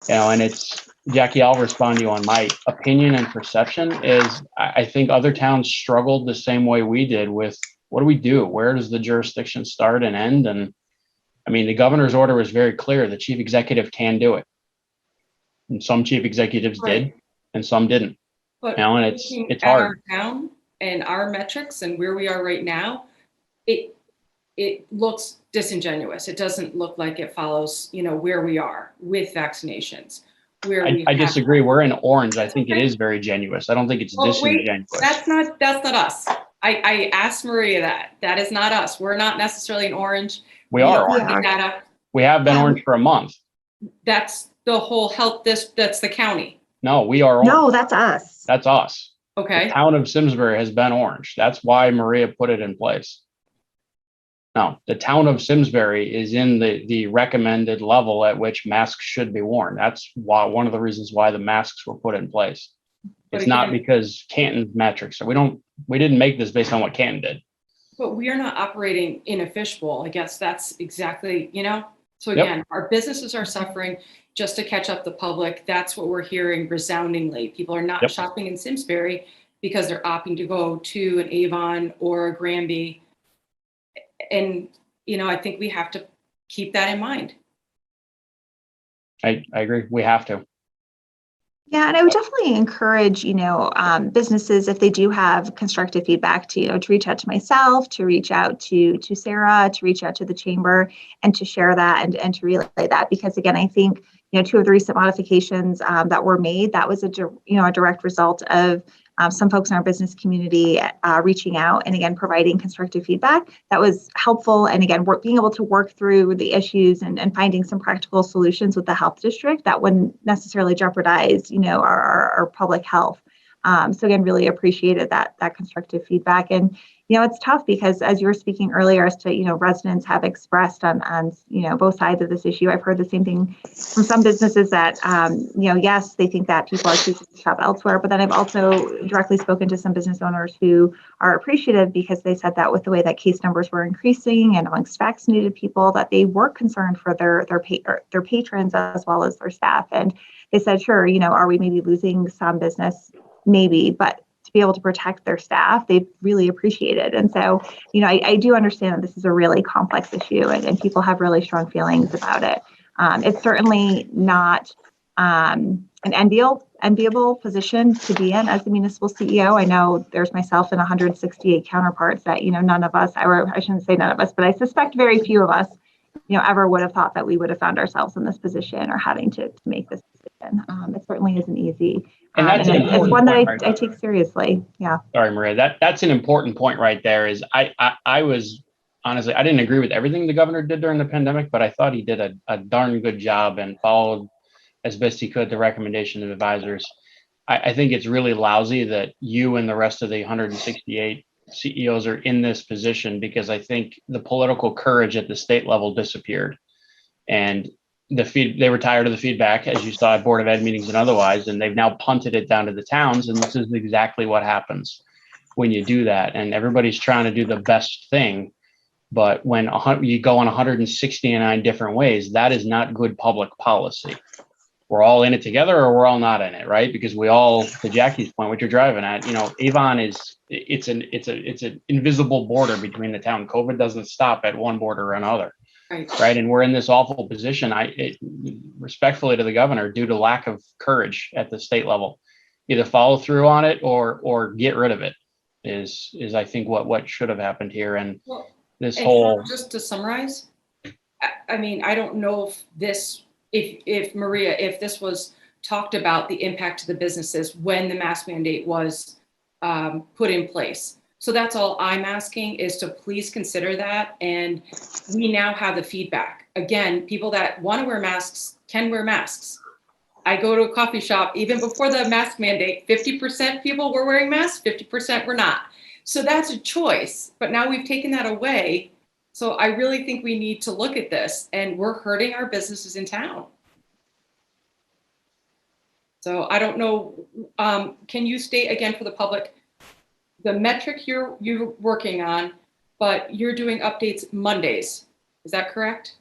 And it's, Jackie, I'll respond to you on my opinion and perception is I think other towns struggled the same way we did with, what do we do? Where does the jurisdiction start and end? And I mean, the governor's order was very clear. The chief executive can do it. And some chief executives did, and some didn't. But and it's hard. Our town and our metrics and where we are right now, it looks disingenuous. It doesn't look like it follows, where we are with vaccinations. I disagree. We're in orange. I think it is very genuous. I don't think it's disingenuous. That's not us. I asked Maria that is not us. We're not necessarily in orange. We are orange. We have been orange for a month. That's the whole health. That's the county. No, we are orange. No, that's us. That's us. Okay. The town of Simsbury has been orange. That's why Maria put it in place. No, the town of Simsbury is in the recommended level at which masks should be worn. That's why one of the reasons why the masks were put in place. It's not because Canton's metrics. So we didn't make this based on what Canton did. But we are not operating in a fishbowl. I guess that's exactly, So again, Our businesses are suffering. Just to catch up the public, that's what we're hearing resoundingly. People are not shopping in Simsbury because they're opting to go to an Avon or a Granby. And, I think we have to keep that in mind. I agree. We have to. Yeah, and I would definitely encourage, businesses, if they do have constructive feedback, to reach out to myself, to reach out to Sarah, to reach out to the chamber, and to share that and to relay that. Because again, I think, two of the recent modifications that were made, that was a direct result of some folks in our business community reaching out and again providing constructive feedback that was helpful, and again being able to work through the issues and finding some practical solutions with the health district that wouldn't necessarily jeopardize our public health. So again, really appreciated that constructive feedback. And it's tough because as you were speaking earlier as to residents have expressed on both sides of this issue. I've heard the same thing from some businesses that yes, they think that people are choosing to shop elsewhere, but then I've also directly spoken to some business owners who are appreciative because they said that with the way that case numbers were increasing and amongst vaccinated people, that they were concerned for their patrons as well as their staff. And they said, sure, are we maybe losing some business? Maybe, but be able to protect their staff, they really appreciate it. And so, I do understand that this is a really complex issue and people have really strong feelings about it. It's certainly not an enviable position to be in as the municipal CEO. I know there's myself and 168 counterparts that, none of us, or I shouldn't say none of us, but I suspect very few of us, ever would have thought that we would have found ourselves in this position or having to make this decision. It certainly isn't easy. And that's an it's important one that point, I take seriously. Yeah. Sorry, Maria. That's an important point right there. Is I was honestly, I didn't agree with everything the governor did during the pandemic, but I thought he did a darn good job and followed as best he could the recommendation of advisors. I think it's really lousy that you and the rest of the 168 CEOs are in this position, because I think the political courage at the state level disappeared, and they were tired of the feedback, as you saw at Board of Ed meetings and otherwise, and they've now punted it down to the towns. And this is exactly what happens when you do that. And everybody's trying to do the best thing. But when you go on 169 different ways, that is not good public policy. We're all in it together or we're all not in it, right? Because we all, to Jackie's point, what you're driving at, Avon it's an invisible border between the town. COVID doesn't stop at one border or another. Right. And we're in this awful position. Respectfully to the governor, due to lack of courage at the state level, either follow through on it or get rid of it is I think what should have happened here. And this whole, just to summarize, I mean, I don't know if Maria, if this was talked about, the impact to the businesses when the mask mandate was put in place. So that's all I'm asking, is to please consider that. And we now have the feedback. Again, people that want to wear masks can wear masks. I go to a coffee shop, even before the mask mandate, 50% people were wearing masks, 50% were not. So that's a choice, but now we've taken that away. So I really think we need to look at this, and we're hurting our businesses in town. So I don't know, can you state again for the public, the metric you're working on, but you're doing updates Mondays, is that correct?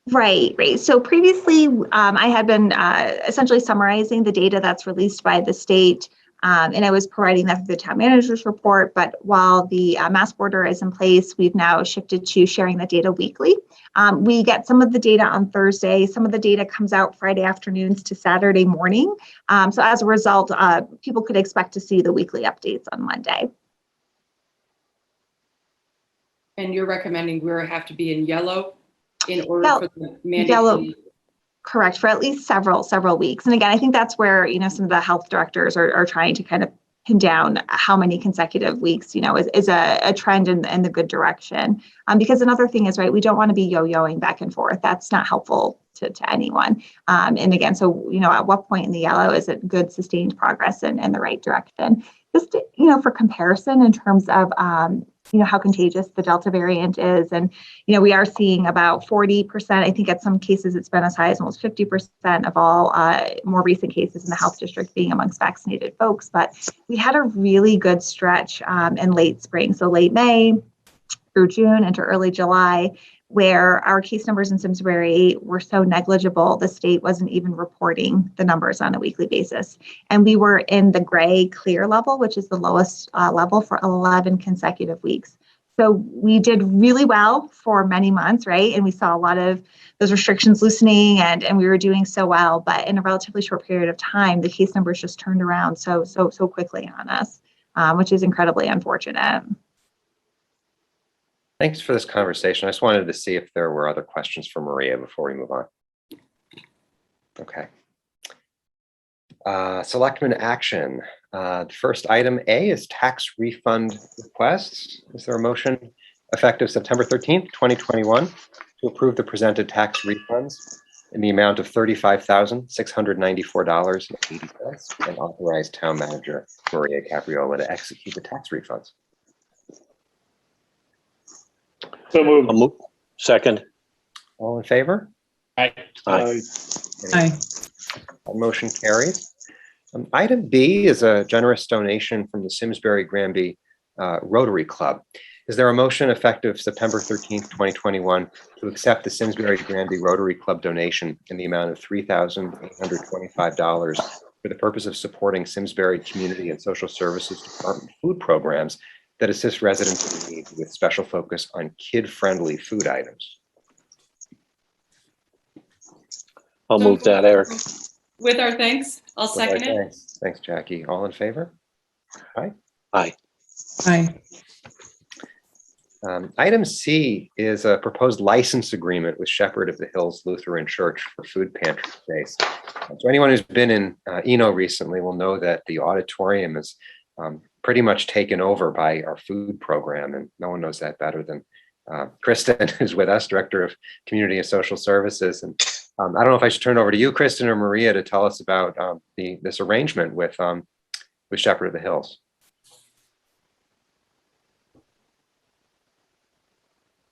Right. So previously, I had been essentially summarizing the data that's released by the state, and I was providing that through the town manager's report. But while the mask order is in place, we've now shifted to sharing the data weekly. We get some of the data on Thursday. Some of the data comes out Friday afternoons to Saturday morning. So as a result, people could expect to see the weekly updates on Monday. And you're recommending we have to be in yellow in order for the mandate? Yellow, correct, for at least several weeks. And again, I think that's where, some of the health directors are trying to kind of pin down how many consecutive weeks, is a trend in the good direction. Because another thing is, right, we don't want to be yo-yoing back and forth. That's not helpful to anyone. And again, so, at what point in the yellow is it good sustained progress in the right direction? Just, for comparison in terms of, how contagious the Delta variant is. And, we are seeing about 40%, I think at some cases it's been as high as almost 50% of all more recent cases in the health district being amongst vaccinated folks. But we had a really good stretch in late spring, so late May through June into early July, where our case numbers in Simsbury were so negligible, the state wasn't even reporting the numbers on a weekly basis. And we were in the gray clear level, which is the lowest level for 11 consecutive weeks. So we did really well for many months, right? And we saw a lot of those restrictions loosening and we were doing so well. But in a relatively short period of time, the case numbers just turned around so quickly on us, which is incredibly unfortunate. Thanks for this conversation. I just wanted to see if there were other questions for Maria before we move on. Okay. Selectmen action. The first item A is tax refund requests. Is there a motion effective September 13th, 2021 to approve the presented tax refunds in the amount of $35,694.80 and authorize town manager Maria Capriola to execute the tax refunds? So moved. Second. All in favor? Aye. Aye. Motion carries. Item B is a generous donation from the Simsbury Granby Rotary Club. Is there a motion effective September 13th, 2021 to accept the Simsbury Granby Rotary Club donation in the amount of $3,825 for for the purpose of supporting Simsbury Community and Social Services Department food programs that assist residents in need with special focus on kid-friendly food items. I'll move that, Eric. With our thanks, I'll second it. Thanks, Jackie. All in favor? Aye. Aye. Aye. Item C is a proposed license agreement with Shepherd of the Hills Lutheran Church for food pantry space. So anyone who's been in Eno recently will know that the auditorium is pretty much taken over by our food program, and no one knows that better than Kristen, who's with us, Director of Community and Social Services. And I don't know if I should turn over to you, Kristen or Maria, to tell us about this arrangement with Shepherd of the Hills.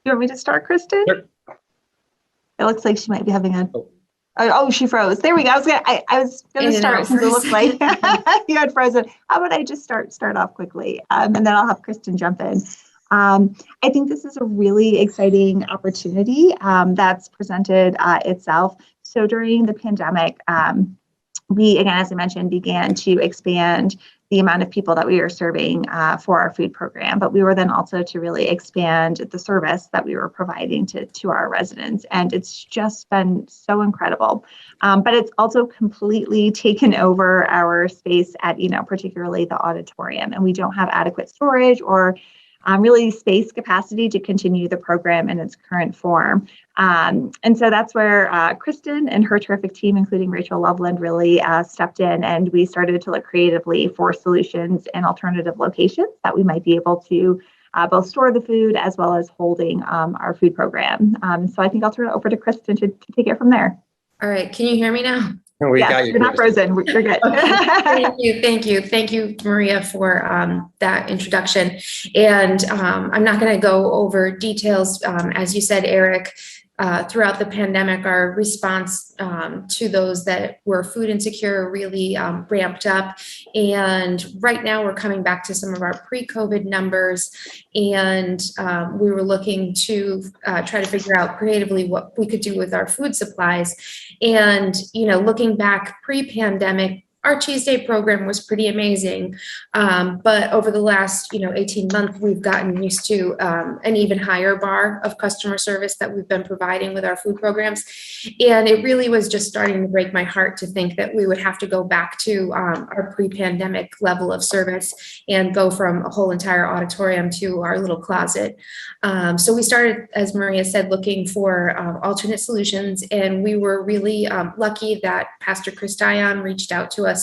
You want me to start, Kristen? Sure. It looks like she might be having a. Oh, she froze. There we go. I was gonna start since it looked like you had frozen. How about I just start off quickly, and then I'll have Kristen jump in. I think this is a really exciting opportunity that's presented itself. So during the pandemic, we, again, as I mentioned, began to expand the amount of people that we are serving for our food program, but we were then also to really expand the service that we were providing to our residents. And it's just been so incredible. But it's also completely taken over our space at, particularly the auditorium, and we don't have adequate storage or really space capacity to continue the program in its current form. And so that's where Kristen and her terrific team, including Rachel Loveland, really stepped in, and we started to look creatively for solutions and alternative locations that we might be able to both store the food as well as holding our food program. So I think I'll turn it over to Kristen to take it from there. All right, can you hear me now? No, yes, you're not frozen. You're good. Thank you, Maria, for that introduction. And I'm not going to go over details. As you said, Eric, throughout the pandemic, our response to those that were food insecure really ramped up. And right now we're coming back to some of our pre-COVID numbers. And we were looking to try to figure out creatively what we could do with our food supplies. And, looking back pre-pandemic, our cheese day program was pretty amazing. But over the last, 18 months, we've gotten used to an even higher bar of customer service that we've been providing with our food programs. And it really was just starting to break my heart to think that we would have to go back to our pre-pandemic level of service and go from a whole entire auditorium to our little closet. So we started, as Maria said, looking for alternate solutions. And we were really lucky that Pastor Chris Dion reached out to us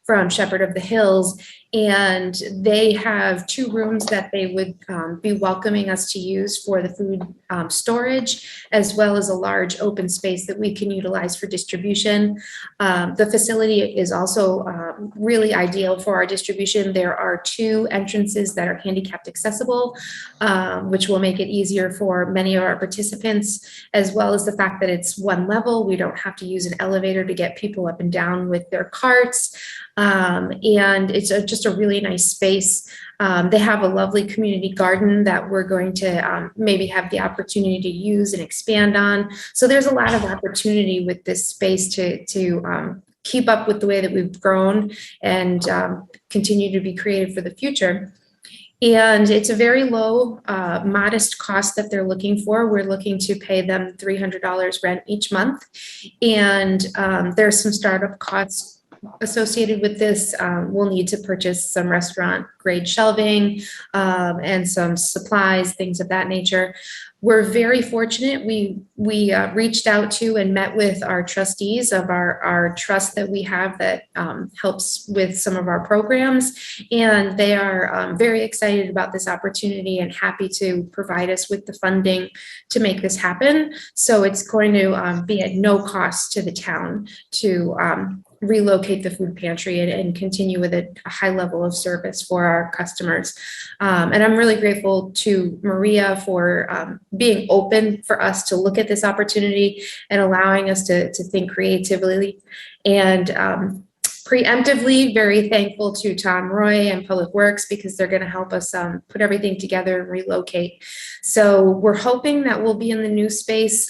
from Shepherd of the Hills, and they have 2 rooms that they would be welcoming us to use for the food storage, as well as a large open space that we can utilize for distribution. The facility is also really ideal for our distribution. There are 2 entrances that are handicapped accessible, which will make it easier for many of our participants, as well as the fact that it's 1 level. We don't have to use an elevator to get people up and down with their carts. And it's just a really nice space. They have a lovely community garden that we're going to maybe have the opportunity to use and expand on. So there's a lot of opportunity with this space to keep up with the way that we've grown and continue to be creative for the future. And it's a very low, modest cost that they're looking for. We're looking to pay them $300 rent each month. And there's some startup costs associated with this. We'll need to purchase some restaurant grade shelving and some supplies, things of that nature. We're very fortunate. We reached out to and met with our trustees of our trust that we have that helps with some of our programs. And they are very excited about this opportunity and happy to provide us with the funding to make this happen. So it's going to be at no cost to the town to relocate the food pantry and continue with a high level of service for our customers. And I'm really grateful to Maria for being open for us to look at this opportunity and allowing us to think creatively. And preemptively very thankful to Tom Roy and Public Works because they're going to help us put everything together and relocate. So we're hoping that we'll be in the new space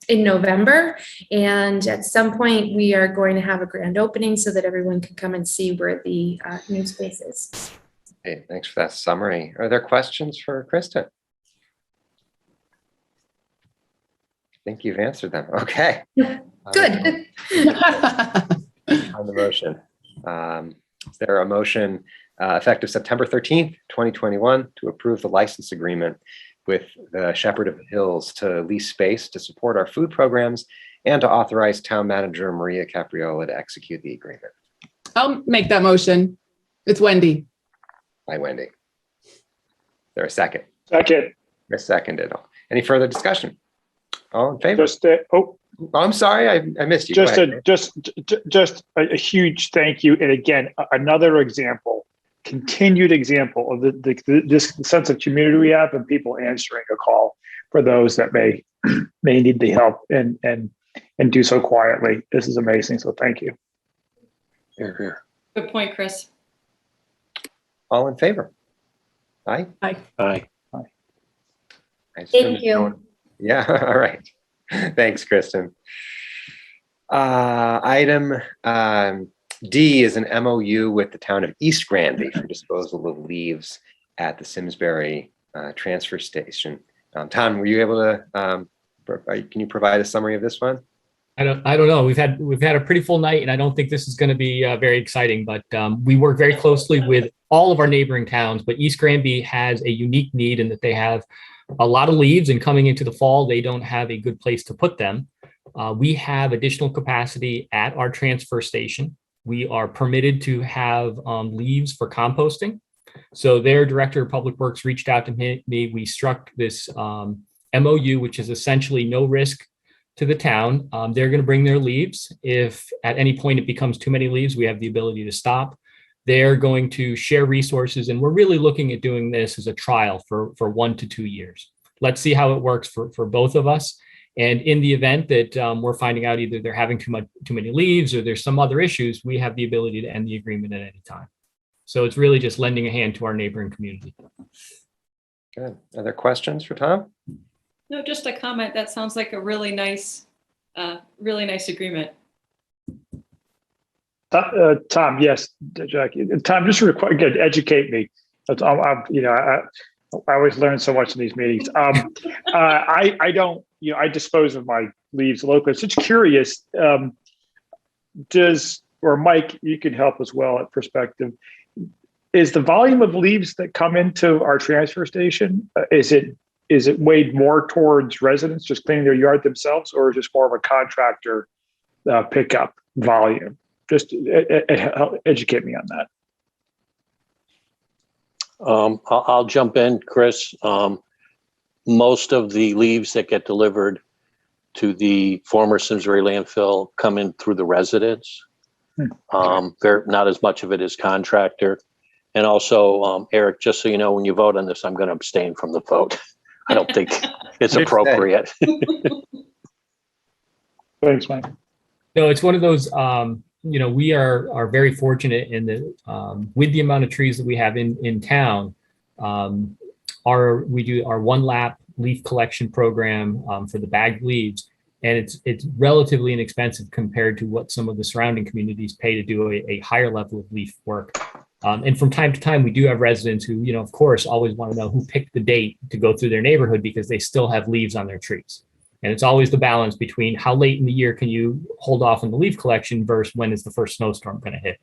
in November. And at some point, we are going to have a grand opening so that everyone can come and see where the new space is. Hey, thanks for that summary. Are there questions for Kristen? I think you've answered them. Okay. Good. On the motion. Is there a motion effective September 13th, 2021 to approve the license agreement with the Shepherd of the Hills to lease space to support our food programs and to authorize town manager Maria Capriola to execute the agreement? I'll make that motion. It's Wendy. By Wendy. Is there a second? Second. Chris seconded. Any further discussion? All in favor? Just Oh, I'm sorry, I missed you. Go ahead. just a huge thank you. And again, another example, continued example of this sense of community we have and people answering a call for those that may need the help and do so quietly. This is amazing. So thank you. Here, here. Good point, Chris. All in favor? Aye. Aye. I assume Thank you. everyone- Yeah, all right. Thanks, Kristen. Item D is an MOU with the town of East Granby for disposal of leaves at the Simsbury transfer station. Tom, were you able to, can you provide a summary of this one? I don't know. We've had a pretty full night, and I don't think this is going to be very exciting. But we work very closely with all of our neighboring towns. But East Granby has a unique need in that they have a lot of leaves, and coming into the fall, they don't have a good place to put them. We have additional capacity at our transfer station. We are permitted to have leaves for composting. So their director of public works reached out to me. We struck this MOU, which is essentially no risk to the town. They're going to bring their leaves. If at any point it becomes too many leaves, we have the ability to stop. They're going to share resources, and we're really looking at doing this as a trial for 1 to 2 years. Let's see how it works for both of us. And in the event that we're finding out either they're having too many leaves or there's some other issues, we have the ability to end the agreement at any time. So it's really just lending a hand to our neighboring community. Good. Other questions for Tom? No, just a comment. That sounds like a really nice agreement. Tom, yes, Jackie. Tom, just again, educate me. I always learn so much in these meetings. I don't, I dispose of my leaves locally. So just curious, or Mike, you can help as well at perspective. Is the volume of leaves that come into our transfer station, is it weighed more towards residents just cleaning their yard themselves, or is it more of a contractor pickup volume? Just educate me on that. I'll jump in, Chris. Most of the leaves that get delivered to the former Simsbury landfill come in through the residents. Not as much of it is contractor. And also, Eric, just so you know, when you vote on this, I'm going to abstain from the vote. I don't think it's appropriate. Thanks, Mike. No, it's one of those, we are very fortunate in that with the amount of trees that we have in town, we do our one lap leaf collection program for the bagged leaves. And it's relatively inexpensive compared to what some of the surrounding communities pay to do a higher level of leaf work. And from time to time, we do have residents who, of course, always want to know who picked the date to go through their neighborhood because they still have leaves on their trees. And it's always the balance between how late in the year can you hold off on the leaf collection versus when is the first snowstorm going to hit.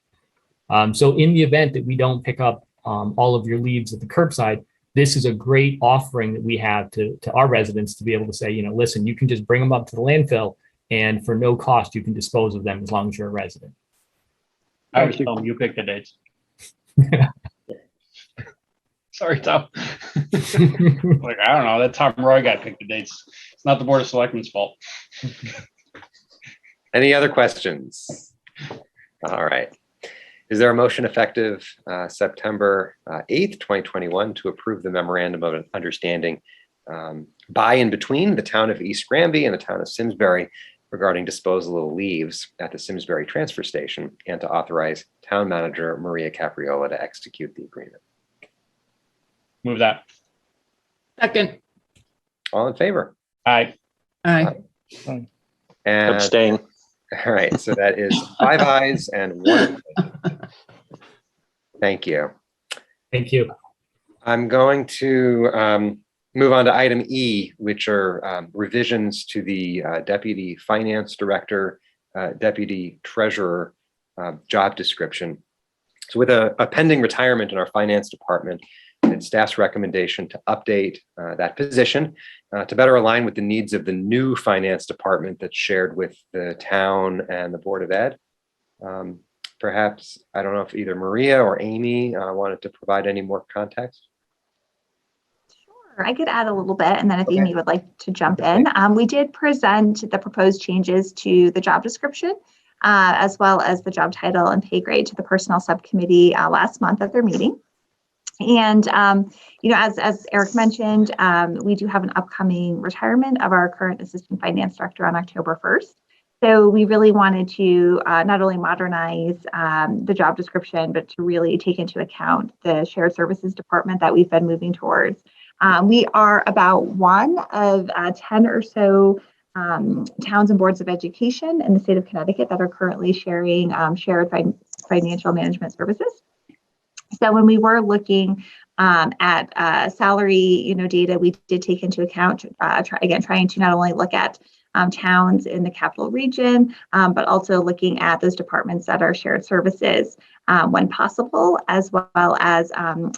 So in the event that we don't pick up all of your leaves at the curbside, this is a great offering that we have to our residents to be able to say, listen, you can just bring them up to the landfill and for no cost, you can dispose of them as long as you're a resident. I was told you pick the dates. Sorry, Tom. Like, I don't know. That Tom Roy guy picked the dates. It's not the Board of Selectmen's fault. Any other questions? All right. Is there a motion effective September 8th, 2021 to approve the Memorandum of Understanding by and between the town of East Granby and the town of Simsbury regarding disposal of leaves at the Simsbury transfer station, and to authorize Town Manager Maria Capriola to execute the agreement. Move that. Second. All in favor? Aye. Aye. And Abstain. all right, so that is 5 ayes and 1 abstention. Thank you. Thank you. I'm going to move on to item E, which are revisions to the Deputy Finance Director, Deputy Treasurer job description. So with a pending retirement in our Finance Department, it's staff's recommendation to update that position to better align with the needs of the new Finance Department that's shared with the town and the Board of Ed. Perhaps, I don't know if either Maria or Amy wanted to provide any more context. Sure, I could add a little bit, and then if Okay. Amy would like to jump in. We did present the proposed changes to the job description, as well as the job title and pay grade to the Personnel Subcommittee last month at their meeting. And, as Eric mentioned, we do have an upcoming retirement of our current Assistant Finance Director on October 1st. So we really wanted to not only modernize the job description, but to really take into account the shared services department that we've been moving towards. We are about one of 10 or so towns and boards of education in the state of Connecticut that are currently sharing shared financial management services. So when we were looking at salary, data, we did take into account, trying to not only look at towns in the capital region, but also looking at those departments that are shared services when possible, as well as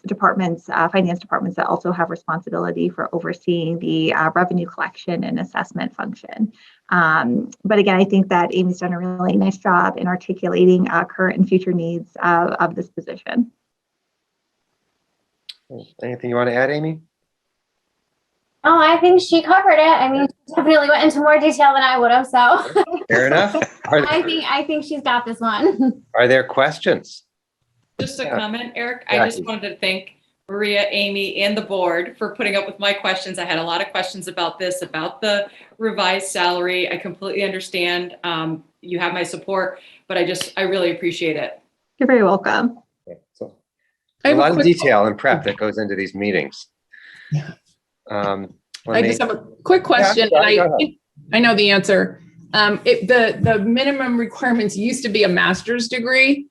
departments, finance departments that also have responsibility for overseeing the revenue collection and assessment function. But again, I think that Amy's done a really nice job in articulating current and future needs of this position. Anything you want to add, Amy? Oh, I think she covered it. I mean, she definitely went into more detail than I would have. So Fair enough. I think she's got this one. Are there questions? Just a comment, Eric. Yeah. I just wanted to thank Maria, Amy, and the board for putting up with my questions. I had a lot of questions about this, about the revised salary. I completely understand. You have my support, but I really appreciate it. You're very welcome. Okay, so a lot of detail and prep that goes into these meetings. I just have a quick question, and I know the answer. The minimum requirements used to be a master's degree.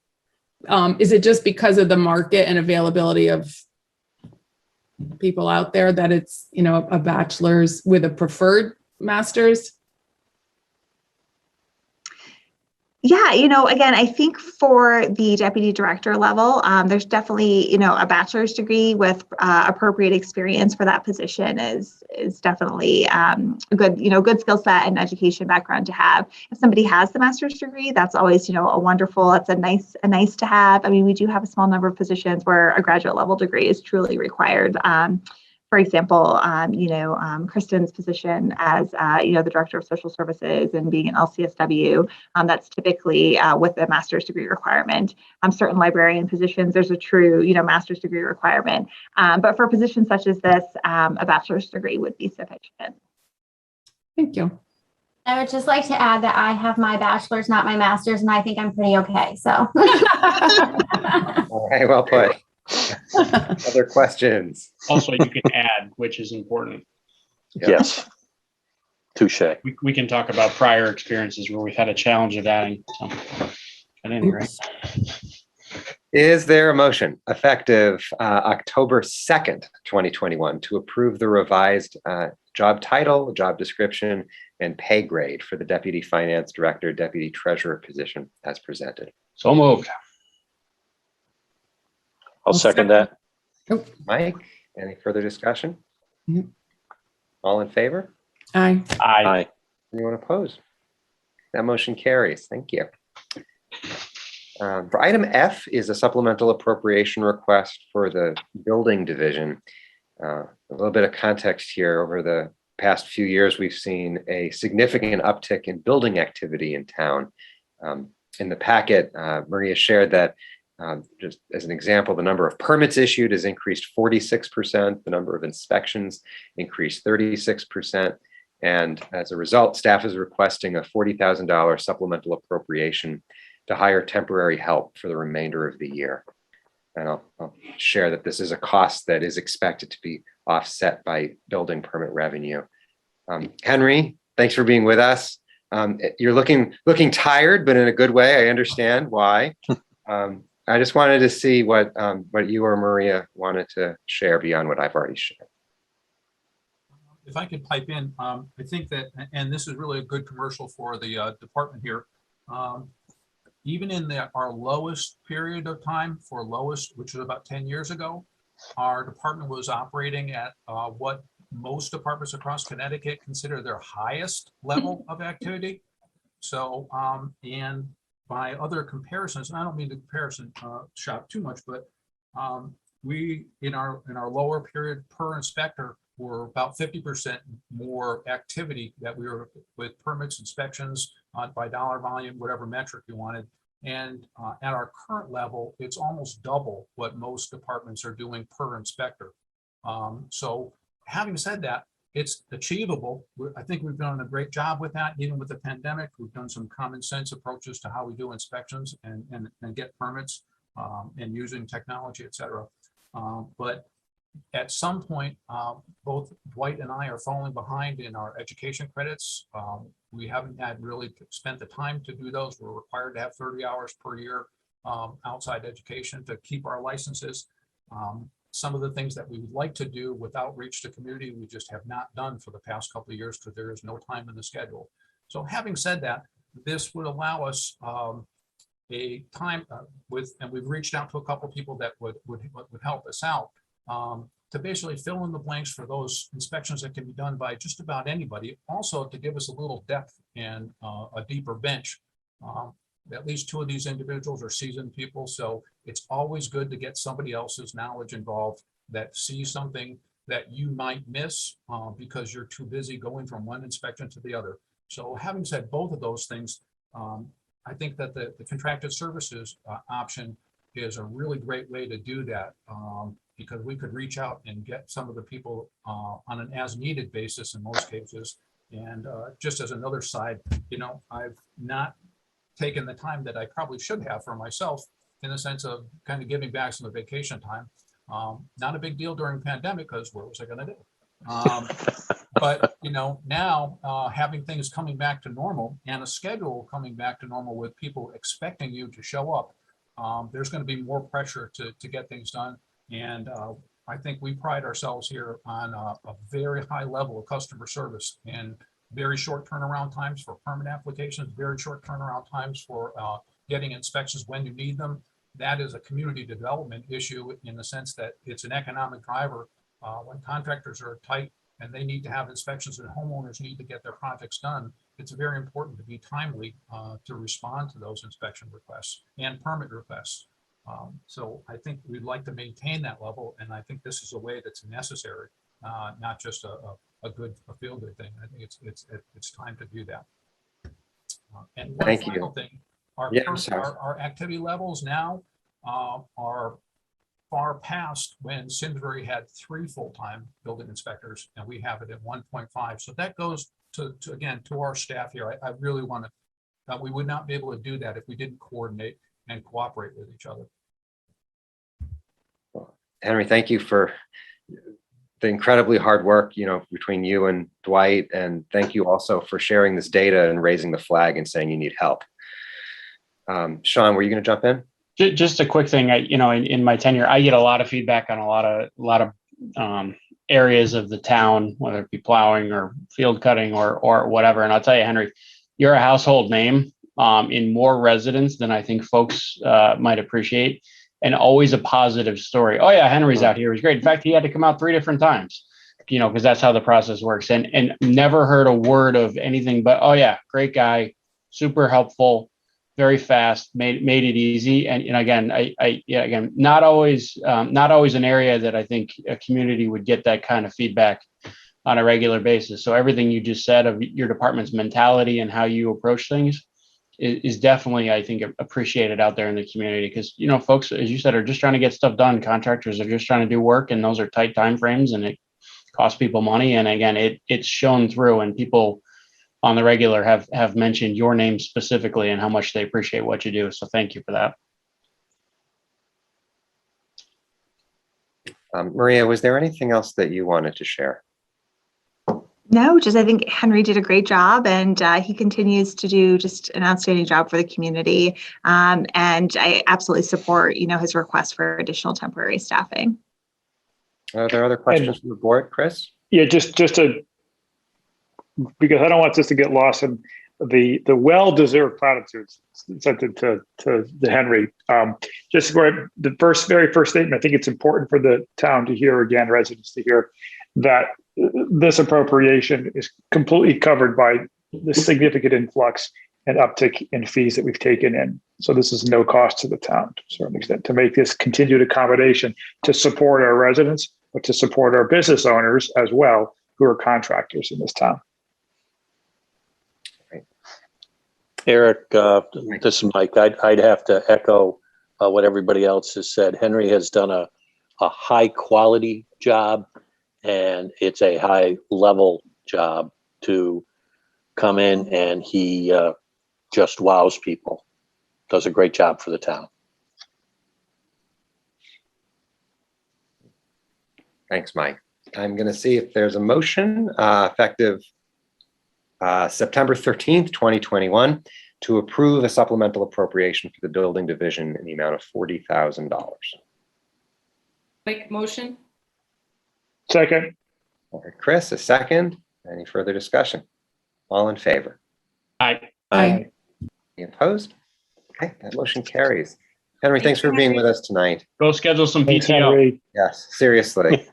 Is it just because of the market and availability of people out there that it's, a bachelor's with a preferred master's? Yeah, again, I think for the deputy director level, there's definitely, a bachelor's degree with appropriate experience for that position is definitely a good, good skill set and education background to have. If somebody has the master's degree, that's always, a wonderful, that's a nice to have. I mean, we do have a small number of positions where a graduate level degree is truly required. For example, Kristen's position as, the Director of Social Services and being an LCSW, that's typically with a master's degree requirement. Certain librarian positions, there's a true, master's degree requirement. But for positions such as this, a bachelor's degree would be sufficient. Thank you. I would just like to add that I have my bachelor's, not my master's, and I think I'm pretty okay. So. All right, well put. Other questions? Also, you can add, which is important. Yeah. Yes. Touche. We can talk about prior experiences where we've had a challenge of adding. So, at any rate. Is there a motion effective October 2nd, 2021 to approve the revised job title, job description, and pay grade for the Deputy Finance Director, Deputy Treasurer position as presented? So moved. I'll second that. Mike, any further discussion? Yep. All in favor? Aye. Aye. Anyone opposed? That motion carries. Thank you. For item F is a supplemental appropriation request for the building division. A little bit of context here. Over the past few years, we've seen a significant uptick in building activity in town. In the packet, Maria shared that just as an example, the number of permits issued has increased 46%, the number of inspections increased 36%, And as a result, staff is requesting a $40,000 supplemental appropriation to hire temporary help for the remainder of the year. And I'll share that this is a cost that is expected to be offset by building permit revenue. Henry, thanks for being with us. You're looking tired, but in a good way. I understand why. I just wanted to see what you or Maria wanted to share beyond what I've already shared. If I could pipe in, I think that, and this is really a good commercial for the department here. Even in our lowest period of time for lowest, which was about 10 years ago, our department was operating at what most departments across Connecticut consider their highest level of activity. So, and by other comparisons, and I don't mean to comparison shop too much, but we in our lower period per inspector were about 50% more activity that we were with permits, inspections by dollar volume, whatever metric you wanted. And at our current level, it's almost double what most departments are doing per inspector. So having said that, it's achievable. I think we've done a great job with that, even with the pandemic. We've done some common sense approaches to how we do inspections and get permits and using technology, et cetera. But at some point, both Dwight and I are falling behind in our education credits. We haven't had really spent the time to do those. We're required to have 30 hours per year outside education to keep our licenses. Some of the things that we would like to do with outreach to community, we just have not done for the past couple of years because there is no time in the schedule. So having said that, this would allow us a time and we've reached out to a couple of people that would help us out. To basically fill in the blanks for those inspections that can be done by just about anybody. Also to give us a little depth and a deeper bench. At least two of these individuals are seasoned people, so it's always good to get somebody else's knowledge involved that sees something that you might miss because you're too busy going from one inspection to the other. So having said both of those things, I think that the contracted services option is a really great way to do that. Because we could reach out and get some of the people on an as-needed basis in most cases. And just as another side, I've not taken the time that I probably should have for myself in the sense of kind of giving back some of the vacation time. Not a big deal during pandemic because what was I going to do? But now having things coming back to normal and a schedule coming back to normal with people expecting you to show up, there's going to be more pressure to get things done. And I think we pride ourselves here on a very high level of customer service and very short turnaround times for permit applications, very short turnaround times for getting inspections when you need them. That is a community development issue in the sense that it's an economic driver. When contractors are tight and they need to have inspections and homeowners need to get their projects done, it's very important to be timely to respond to those inspection requests and permit requests. So I think we'd like to maintain that level, and I think this is a way that's necessary, not just a feel-good thing. I think it's time to do that. And one final thing, our activity levels now are far past when Simsbury had 3 full-time building inspectors, and we have it at 1.5. So that goes to again to our staff here. I really want to. We would not be able to do that if we didn't coordinate and cooperate with each other. Henry, thank you for the incredibly hard work, between you and Dwight, and thank you also for sharing this data and raising the flag and saying you need help. Sean, were you going to jump in? Just a quick thing. In my tenure, I get a lot of feedback on a lot of areas of the town, whether it be plowing or field cutting or whatever. And I'll tell you, Henry, you're a household name in more residents than I think folks might appreciate, and always a positive story. Oh yeah, Henry's out here. He's great. In fact, he had to come out 3 different times, because that's how the process works. And never heard a word of anything but, oh yeah, great guy, super helpful, very fast, made it easy. And again, again, not always an area that I think a community would get that kind of feedback on a regular basis. So everything you just said of your department's mentality and how you approach things is definitely, I think, appreciated out there in the community, because, folks, as you said, are just trying to get stuff done. Contractors are just trying to do work, and those are tight time frames, and it cost people money. And again, it's shown through, and people on the regular have mentioned your name specifically and how much they appreciate what you do. So thank you for that. Maria, was there anything else that you wanted to share? No, just I think Henry did a great job, and he continues to do just an outstanding job for the community. And I absolutely support, his request for additional temporary staffing. Are there other questions from the board, Chris? Yeah, just to, because I don't want this to get lost in the well-deserved platitudes sent to Henry. Just for the very first statement, I think it's important for the town to hear, again, residents to hear, that this appropriation is completely covered by the significant influx and uptick in fees that we've taken in. So this is no cost to the town to a certain extent, to make this continued accommodation to support our residents, but to support our business owners as well, who are contractors in this town. Eric, this is Mike. I'd have to echo what everybody else has said. Henry has done a high quality job, and it's a high level job to come in, and he just wows people. Does a great job for the town. Thanks, Mike. I'm going to see if there's a motion effective September 13th, 2021, to approve a supplemental appropriation for the building division in the amount of $40,000. Make motion. Second. Okay, Chris, a second. Any further discussion? All in favor? Aye. Aye. Any opposed? Okay, that motion carries. Henry, thanks for being with us tonight. Go schedule some Thanks, PTO. Henry. Yes, seriously.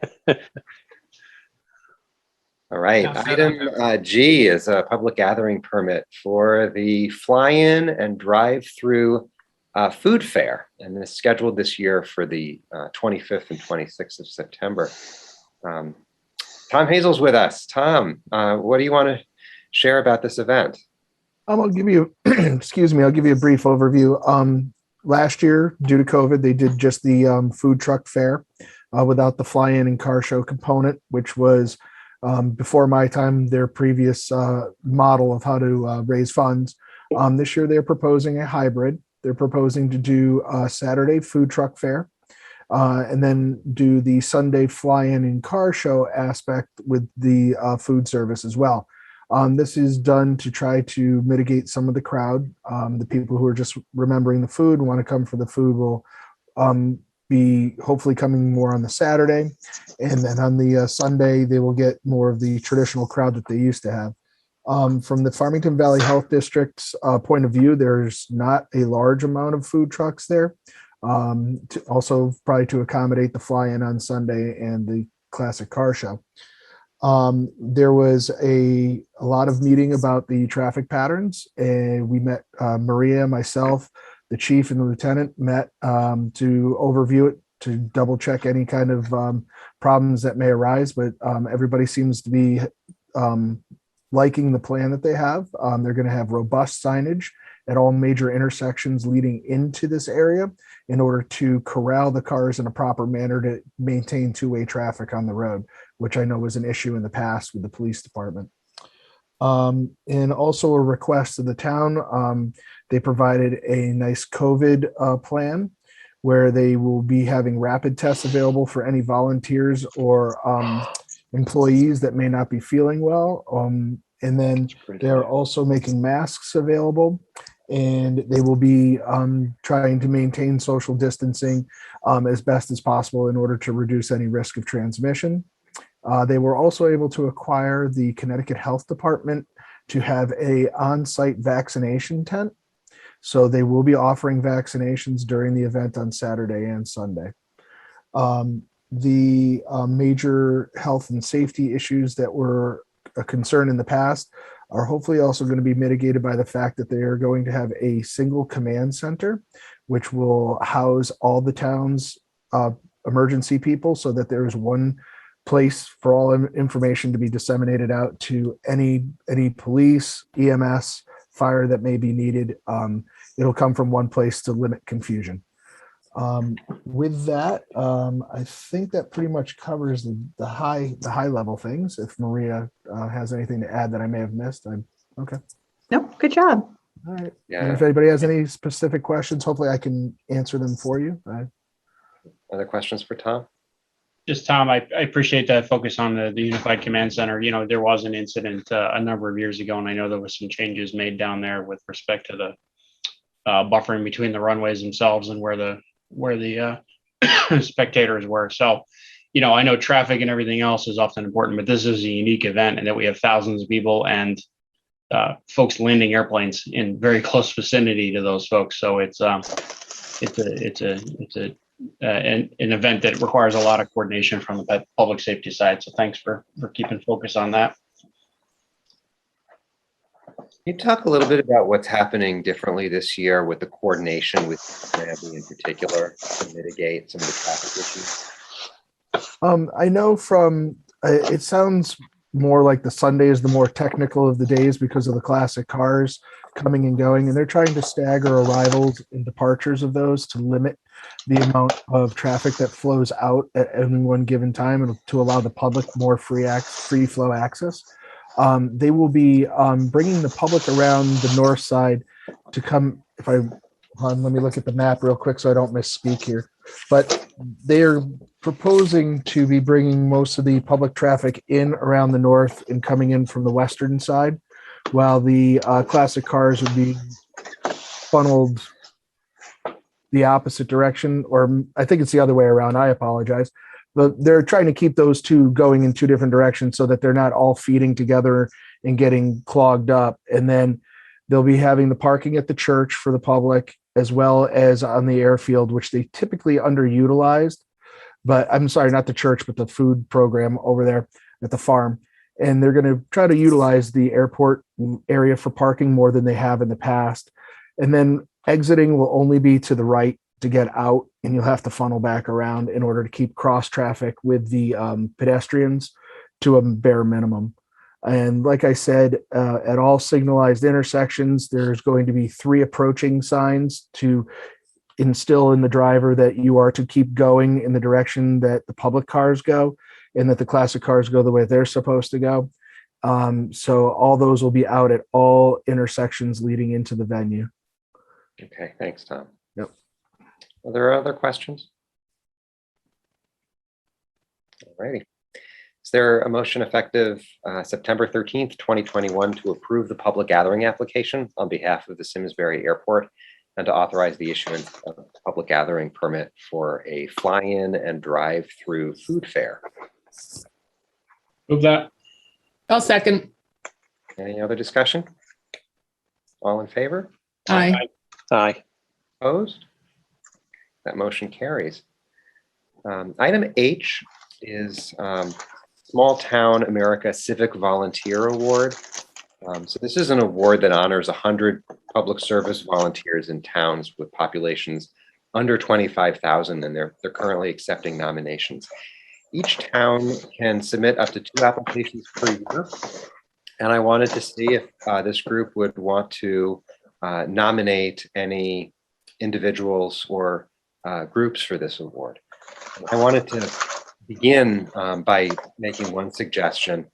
All right, Yeah, item G is a public gathering permit for the fly-in and drive-through food fair, and it's scheduled this year for the 25th and 26th of September. Tom Hazel's with us. Tom, what do you want to share about this event? I'll give you, excuse me, I'll give you a brief overview. Last year, due to COVID, they did just the food truck fair without the fly-in and car show component, which was before my time, their previous model of how to raise funds. This year, they're proposing a hybrid. They're proposing to do a Saturday food truck fair and then do the Sunday fly-in and car show aspect with the food service as well. This is done to try to mitigate some of the crowd. The people who are just remembering the food and want to come for the food will be hopefully coming more on the Saturday. And then on the Sunday, they will get more of the traditional crowd that they used to have. From the Farmington Valley Health District's point of view, there's not a large amount of food trucks there. Also probably to accommodate the fly-in on Sunday and the classic car show. There was a lot of meeting about the traffic patterns, and we met Maria, myself, the chief and the lieutenant met to overview it, to double check any kind of problems that may arise, but everybody seems to be liking the plan that they have. They're going to have robust signage at all major intersections leading into this area in order to corral the cars in a proper manner to maintain two-way traffic on the road, which I know was an issue in the past with the police department. And also a request to the town. They provided a nice COVID plan where they will be having rapid tests available for any volunteers or employees that may not be feeling well. And then they're also making masks available, and they will be trying to maintain social distancing as best as possible in order to reduce any risk of transmission. They were also able to acquire the Connecticut Health Department to have a on-site vaccination tent. So they will be offering vaccinations during the event on Saturday and Sunday. The major health and safety issues that were a concern in the past are hopefully also going to be mitigated by the fact that they are going to have a single command center, which will house all the town's emergency people, so that there is one place for all information to be disseminated out to any police, EMS, fire that may be needed. It'll come from one place to limit confusion. With that, I think that pretty much covers the high level things. If Maria has anything to add that I may have missed, I'm okay. Nope, good job. All right. Yeah. And if anybody has any specific questions, hopefully I can answer them for you. Other questions for Tom? Just Tom, I appreciate that focus on the Unified Command Center. You know, there was an incident a number of years ago, and I know there was some changes made down there with respect to the buffering between the runways themselves and where the spectators were. So, you know, I know traffic and everything else is often important, but this is a unique event, and that we have thousands of people and folks landing airplanes in very close vicinity to those folks. So it's an event that requires a lot of coordination from the public safety side. So thanks for keeping focus on that. Can you talk a little bit about what's happening differently this year with the coordination with Granby in particular to mitigate some of the traffic issues? I know from, it sounds more like the Sunday is the more technical of the days because of the classic cars coming and going, and they're trying to stagger arrivals and departures of those to limit the amount of traffic that flows out at any one given time and to allow the public more free flow access. They will be bringing the public around the north side to come. Let me look at the map real quick so I don't misspeak here. But they're proposing to be bringing most of the public traffic in around the north and coming in from the western side, while the classic cars would be funneled the opposite direction, or I think it's the other way around. I apologize. But they're trying to keep those two going in two different directions so that they're not all feeding together and getting clogged up. And then they'll be having the parking at the church for the public, as well as on the airfield, which they typically underutilized. But I'm sorry, not the church, but the food program over there at the farm. And they're going to try to utilize the airport area for parking more than they have in the past. And then exiting will only be to the right to get out, and you'll have to funnel back around in order to keep cross traffic with the pedestrians to a bare minimum. And like I said, at all signalized intersections, there's going to be 3 approaching signs to instill in the driver that you are to keep going in the direction that the public cars go, and that the classic cars go the way they're supposed to go. So all those will be out at all intersections leading into the venue. Okay, thanks, Tom. Yep. Are there other questions? All righty. Is there a motion effective September 13th, 2021 to approve the public gathering application on behalf of the Simsbury Airport and to authorize the issuance of a public gathering permit for a fly-in and drive-through food fair? Move that. I'll second. Any other discussion? All in favor? Aye. Aye. Opposed? That motion carries. Item H is Small Town America Civic Volunteer Award. So this is an award that honors 100 public service volunteers in towns with populations under 25,000, and they're currently accepting nominations. Each town can submit up to 2 applications per year, and I wanted to see if this group would want to nominate any individuals or groups for this award. I wanted to begin by making one suggestion.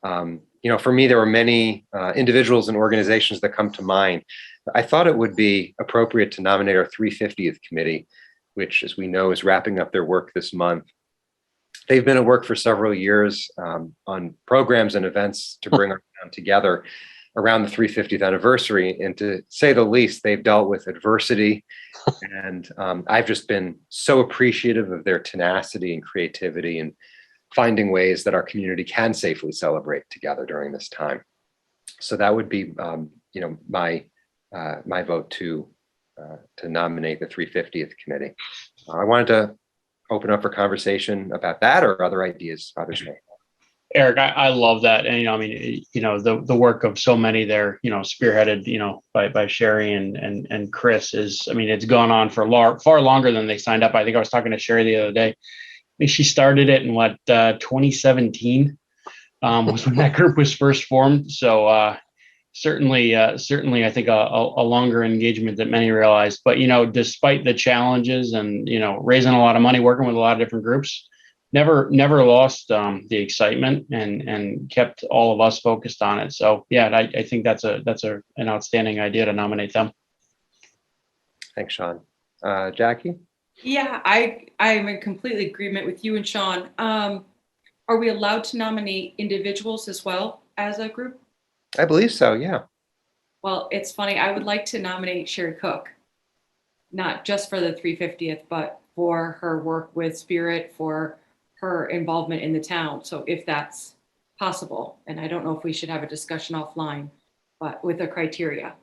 For me, there were many individuals and organizations that come to mind. I thought it would be appropriate to nominate our 350th committee, which, as we know, is wrapping up their work this month. They've been at work for several years on programs and events to bring our town together around the 350th anniversary. And to say the least, they've dealt with adversity. And I've just been so appreciative of their tenacity and creativity and finding ways that our community can safely celebrate together during this time. So that would be, my vote to nominate the 350th committee. I wanted to open up for conversation about that or other ideas others may have. Eric, I love that. And, the work of so many there, spearheaded, by Sherry and Chris it's gone on for far longer than they signed up. I think I was talking to Sherry the other day. I think she started it in 2017 was when that group was first formed. So, certainly, I think a longer engagement than many realize. But despite the challenges and raising a lot of money, working with a lot of different groups, never lost the excitement and kept all of us focused on it. So yeah, I think that's an outstanding idea to nominate them. Thanks, Sean. Jackie? Yeah, I'm in complete agreement with you and Sean. Are we allowed to nominate individuals as well as a group? I believe so, yeah. Well, it's funny. I would like to nominate Sherry Cook, not just for the 350th, but for her work with Spirit, for her involvement in the town. So if that's possible, and I don't know if we should have a discussion offline, but with the criteria.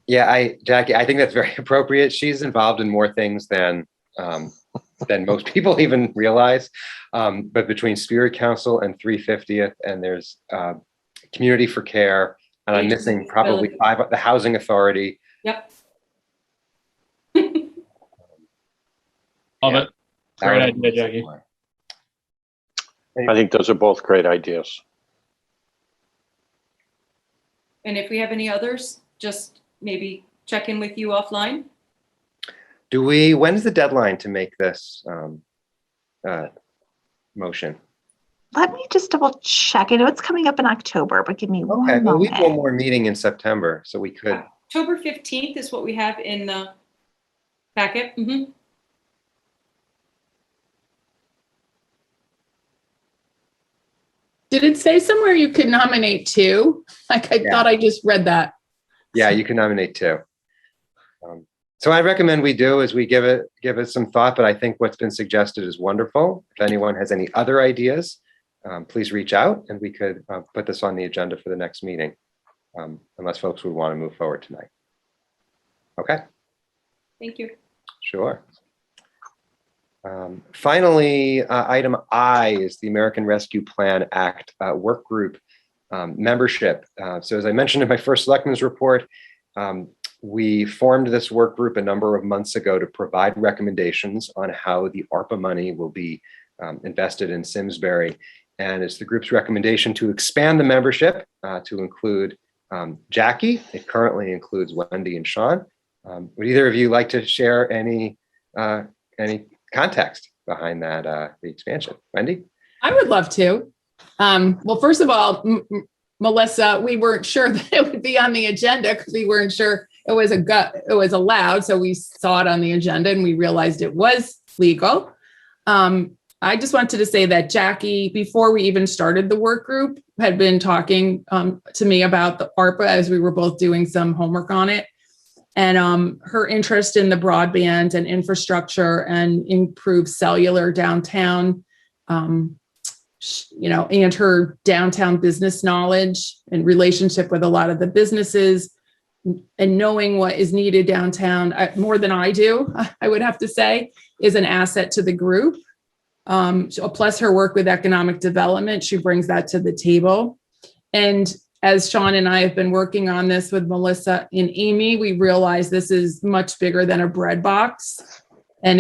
Yeah, Jackie, I think that's very appropriate. She's involved in more things than most people even realize. But between Spirit Council and 350th, and there's Community for Care, and I'm missing probably 5, the Housing Authority. Yep. Love it. Great idea, Jackie. I think those are both great ideas. And if we have any others, just maybe check in with you offline. When's the deadline to make this motion? Let me just double check. I know it's coming up in October, but give me one Okay, well, we moment. have one more meeting in September, so we could. October 15th is what we have in the packet. Mm-hmm. Did it say somewhere you could nominate 2? Like I thought I just read that. Yeah, you can nominate 2. So I recommend we do is we give it some thought, but I think what's been suggested is wonderful. If anyone has any other ideas, please reach out and we could put this on the agenda for the next meeting, unless folks would want to move forward tonight. Okay. Thank you. Sure. Finally, item I is the American Rescue Plan Act work group membership. So as I mentioned in my first Selectmen's report, we formed this work group a number of months ago to provide recommendations on how the ARPA money will be invested in Simsbury. And it's the group's recommendation to expand the membership to include Jackie. It currently includes Wendy and Sean. Would either of you like to share any context behind that, the expansion? Wendy? I would love to. Well, first of all, Melissa, we weren't sure that it would be on the agenda because we weren't sure it was allowed. So we saw it on the agenda and we realized it was legal. I just wanted to say that Jackie, before we even started the work group, had been talking to me about the ARPA as we were both doing some homework on it. And her interest in the broadband and infrastructure and improved cellular downtown, and her downtown business knowledge and relationship with a lot of the businesses and knowing what is needed downtown more than I do, I would have to say, is an asset to the group. Plus her work with economic development, she brings that to the table. And as Sean and I have been working on this with Melissa and Amy, we realize this is much bigger than a bread box. And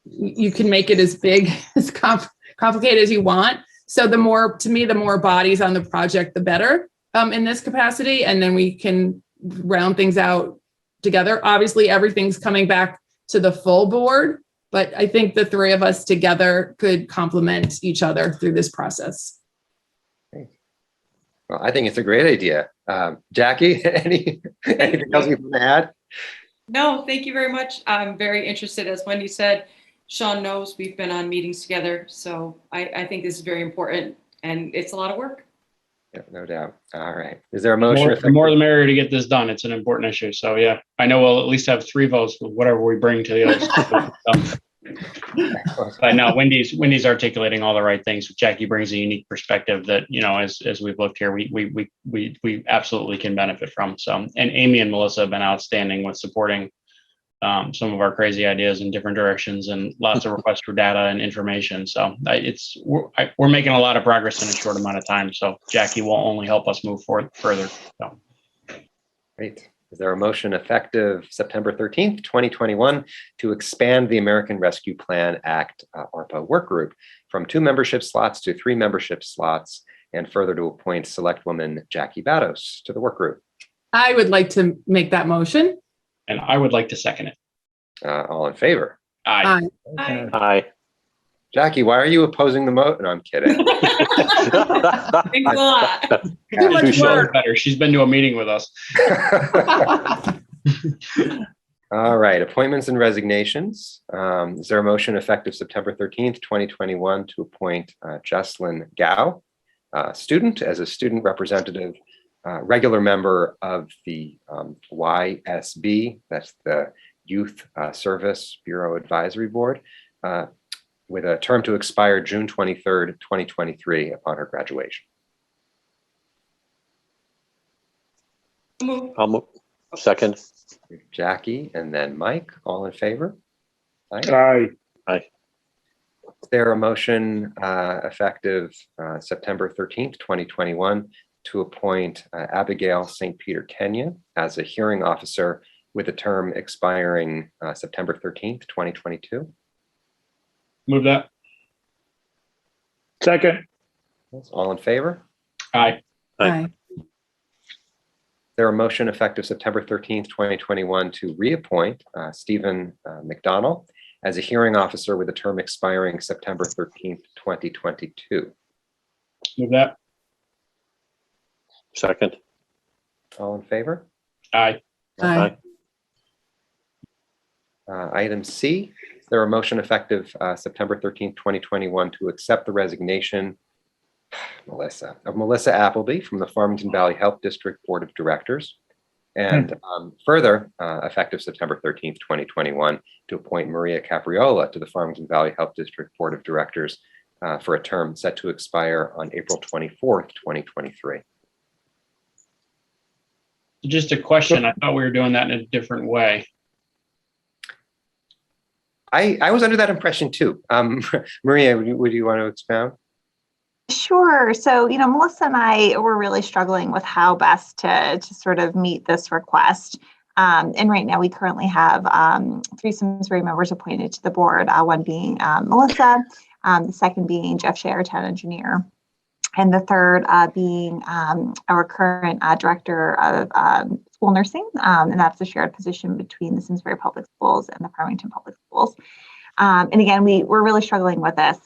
you can make it as big, as complicated as you want. So the more bodies on the project, the better in this capacity. And then we can round things out together. Obviously, everything's coming back to the full board, but I think the 3 of us together could complement each other through this process. Well, I think it's a great idea. Jackie, anything else you want to add? No, thank you very much. I'm very interested. As Wendy said, Sean knows we've been on meetings together. So I think this is very important and it's a lot of work. Yeah, no doubt. All right. Is there a motion? The more the merrier to get this done. It's an important issue. So yeah, I know we'll at least have 3 votes with whatever we bring to the others. But no, Wendy's articulating all the right things. Jackie brings a unique perspective that, as we've looked here, we absolutely can benefit from. So, and Amy and Melissa have been outstanding with supporting some of our crazy ideas in different directions and lots of requests for data and information. So we're making a lot of progress in a short amount of time. So Jackie will only help us move forward further. So. Great. Is there a motion effective September 13th, 2021 to expand the American Rescue Plan Act ARPA work group from 2 membership slots to 3 membership slots and further to appoint Selectwoman Jackie Bados to the work group. I would like to make that motion. And I would like to second it. All in favor? Aye. Aye. Aye. Jackie, why are you opposing the motion? No, I'm kidding. Thanks a lot. Too much She's work. better. She's been to a meeting with us. All right, appointments and resignations. Is there a motion effective September 13th, 2021 to appoint Jesslyn Gao, student, as a student representative, regular member of the YSB, that's the Youth Service Bureau Advisory Board, with a term to expire June 23rd, 2023 upon her graduation. I'll move. Second. Jackie and then Mike, all in favor? Aye. Aye. Is there a motion effective September 13th, 2021 to appoint Abigail St. Peter Kenya as a hearing officer with a term expiring September 13th, 2022? Move that. Second. All in favor? Aye. Aye. Is there a motion effective September 13th, 2021 to reappoint Stephen McDonald as a hearing officer with a term expiring September 13th, 2022? Move that. Second. All in favor? Aye. Aye. Item C, is there a motion effective September 13th, 2021 to accept the resignation of Melissa Appleby from the Farmington Valley Health District Board of Directors, and further effective September 13th, 2021 to appoint Maria Capriola to the Farmington Valley Health District Board of Directors for a term set to expire on April 24th, 2023. Just a question. I thought we were doing that in a different way. I was under that impression too. Maria, would you want to expound? Sure. So, Melissa and I were really struggling with how best to sort of meet this request. And right now we currently have 3 Simsbury members appointed to the board, one being Melissa, the second being Jeff Scher, town engineer, and the third being our current director of school nursing. And that's a shared position between the Simsbury Public Schools and the Farmington Public Schools. And again, we're really struggling with this.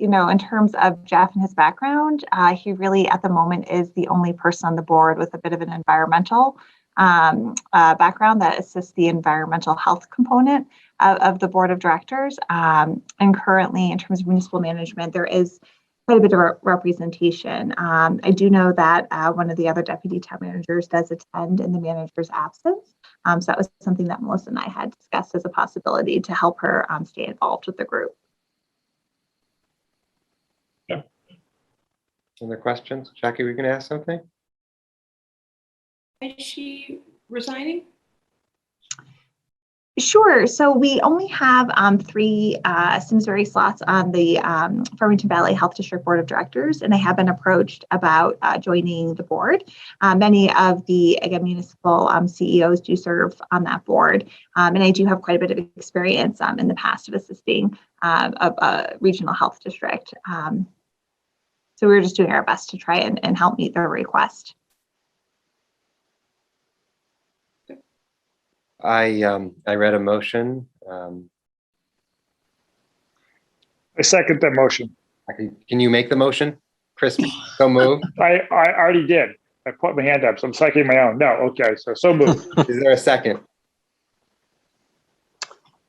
In terms of Jeff and his background, he really at the moment is the only person on the board with a bit of an environmental background that assists the environmental health component of the board of directors. And currently, in terms of municipal management, there is quite a bit of representation. I do know that one of the other deputy town managers does attend in the manager's absence. So that was something that Melissa and I had discussed as a possibility to help her stay involved with the group. Other questions? Jackie, were you going to ask something? Is she resigning? Sure. So we only have 3 Simsbury slots on the Farmington Valley Health District Board of Directors, and I have been approached about joining the board. Many of the, again, municipal CEOs do serve on that board, and I do have quite a bit of experience in the past of assisting a regional health district. So we're just doing our best to try and help meet their request. I read a motion. I second that motion. Can you make the motion, Chris? So moved. I already did. I put my hand up, so I'm seconding my own. No, okay, so moved. Is there a second?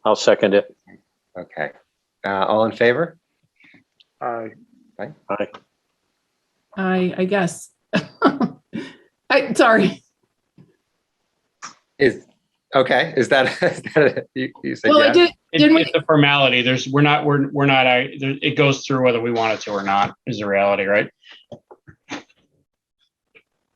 I'll second it. Okay. All in favor? Aye. Aye. Aye. I guess. Sorry. Is that you said Well, yes? It's a formality. We're not. It goes through whether we want it to or not. Is the reality, right?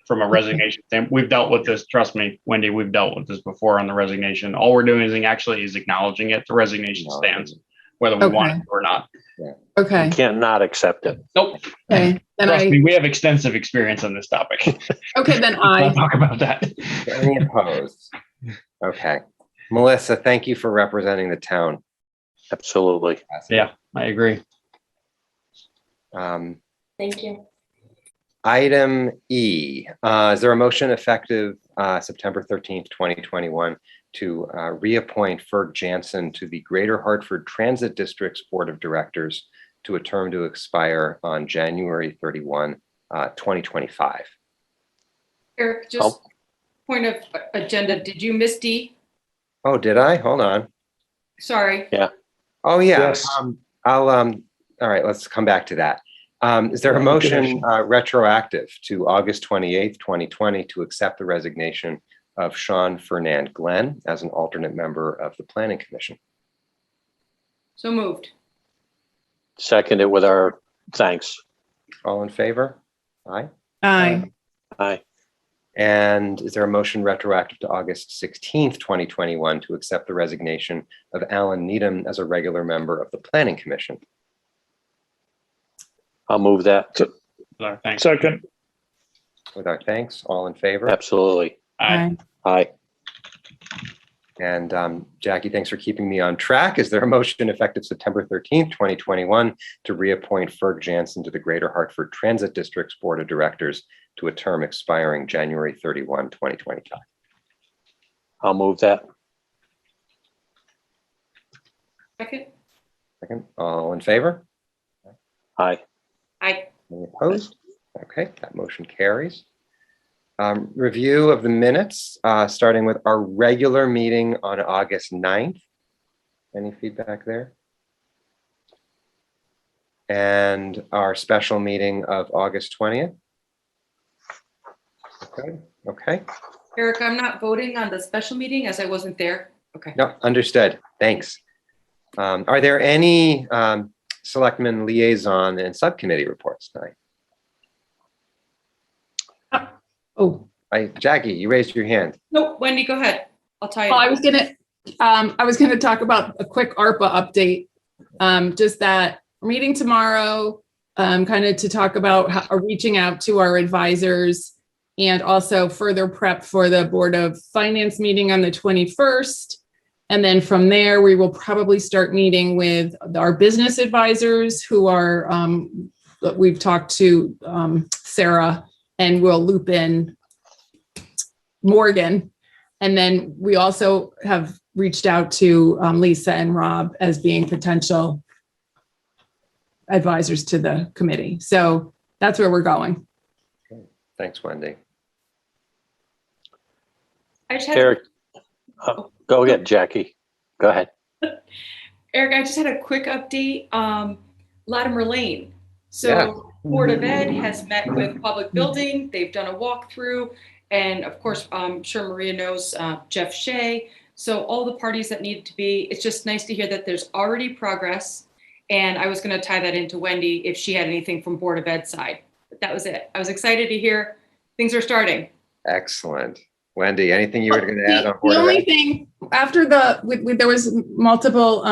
From a resignation standpoint, we've dealt with this. Trust me, Wendy, we've dealt with this before on the resignation. All we're doing is acknowledging it. The resignation stands, whether we want it or not. Yeah. Okay. You can't not accept it. Nope. Okay. Then Trust me, we have extensive experience on this topic. Okay, then We'll talk about that. Any opposed? Okay. Melissa, thank you for representing the town. Absolutely. Yeah, I agree. Thank you. Item E, is there a motion effective September 13th, 2021 to reappoint Ferg Janssen to the Greater Hartford Transit District's Board of Directors to a term to expire on January 31, 2025? Eric, just point of agenda. Did you miss D? Oh, did I? Hold on. Sorry. Yeah. Oh, yeah. Yes. All right, let's come back to that. Is there a motion retroactive to August 28th, 2020 to accept the resignation of Sean Fernand Glenn as an alternate member of the Planning Commission? So moved. Seconded with our thanks. All in favor? Aye. Aye. Aye. And is there a motion retroactive to August 16th, 2021 to accept the resignation of Alan Needham as a regular member of the Planning Commission? I'll move that. Thanks. Second. With our thanks, all in favor? Absolutely. Aye. Aye. And Jackie, thanks for keeping me on track. Is there a motion effective September 13th, 2021 to reappoint Ferg Janssen to the Greater Hartford Transit District's Board of Directors to a term expiring January 31, 2025? I'll move that. Second. Second, all in favor? Aye. Aye. Any opposed? Okay, that motion carries. Review of the minutes, starting with our regular meeting on August 9th. Any feedback there? And our special meeting of August 20th. Okay. Eric, I'm not voting on the special meeting as I wasn't there. Okay. No, understood. Thanks. Are there any Selectmen liaison and subcommittee reports tonight? Oh, Jackie, you raised your hand. No, Wendy, go ahead. I'll tell you. well, I was gonna talk about a quick ARPA update. Just that we're meeting tomorrow, kind of to talk about reaching out to our advisors and also further prep for the Board of Finance meeting on the 21st. And then from there, we will probably start meeting with our business advisors who are, we've talked to Sarah, and we'll loop in Morgan. And then we also have reached out to Lisa and Rob as being potential advisors to the committee. So that's where we're going. Okay. Thanks, Wendy. I just had Eric, go ahead, Jackie. Go ahead. Eric, I just had a quick update. Latimer Lane. So Board of Ed has met with Public Building. They've done a walkthrough. And of course, I'm sure Maria knows Jeff Shea. So all the parties that need to be, it's just nice to hear that there's already progress. And I was going to tie that into Wendy if she had anything from Board of Ed side. But that was it. I was excited to hear things are starting. Excellent. Wendy, anything you were going to add on Board The of only Ed? thing after there was multiple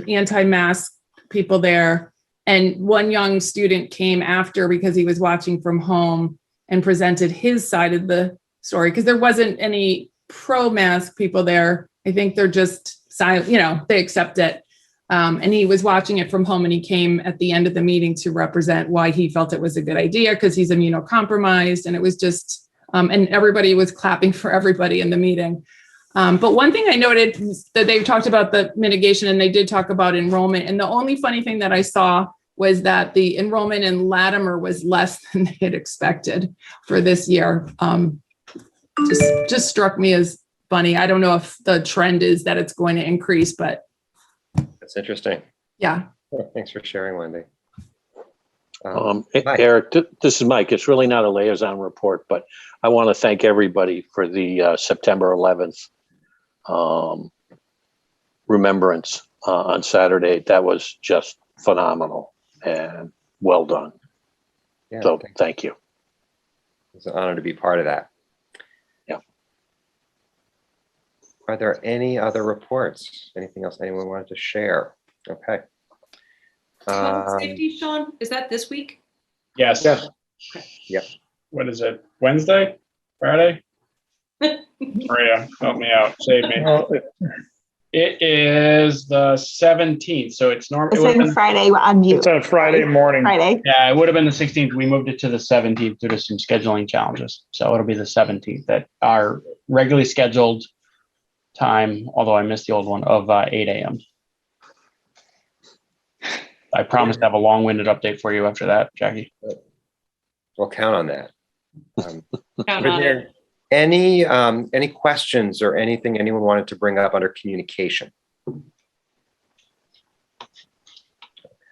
anti-mask people there, and one young student came after because he was watching from home and presented his side of the story because there wasn't any pro-mask people there. I think they're just silent, they accept it. And he was watching it from home, and he came at the end of the meeting to represent why he felt it was a good idea because he's immunocompromised, and it was just. And everybody was clapping for everybody in the meeting. But one thing I noted that they've talked about the mitigation, and they did talk about enrollment. And the only funny thing that I saw was that the enrollment in Latimer was less than they had expected for this year. Just struck me as funny. I don't know if the trend is that it's going to increase, but. That's interesting. Yeah. Thanks for sharing, Wendy. Eric, this is Mike. It's really not a liaison report, but I want to thank everybody for the September 11th remembrance on Saturday. That was just phenomenal and well done. Yeah, so thank you. It's an honor to be part of that. Yeah. Are there any other reports? Anything else anyone wanted to share? Okay. Public safety, Sean, is that this week? Yes. Okay. Yep. What is it? Wednesday? Friday? Maria, help me out. Save me. It is the 17th, so it's normal. It's saying Friday on mute. It's a Friday morning. Friday. Yeah, it would have been the 16th. We moved it to the 17th due to some scheduling challenges. So it'll be the 17th at our regularly scheduled time, although I missed the old one, of 8 a.m. I promise to have a long-winded update for you after that, Jackie. We'll count on that. Count Are on there it. any questions or anything anyone wanted to bring up under communication?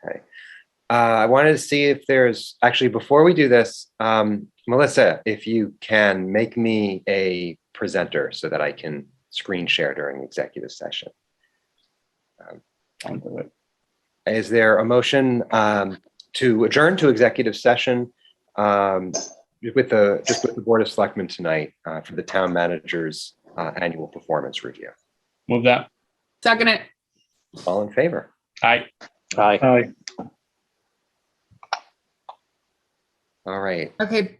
Okay. I wanted to see if there's actually, before we do this, Melissa, if you can make me a presenter so that I can screen share during executive session. I'll do it. Is there a motion to adjourn to executive session with the Board of Selectmen tonight for the town manager's annual performance review? Move that. Second it. All in favor? Aye. Aye. Aye. All right. Okay.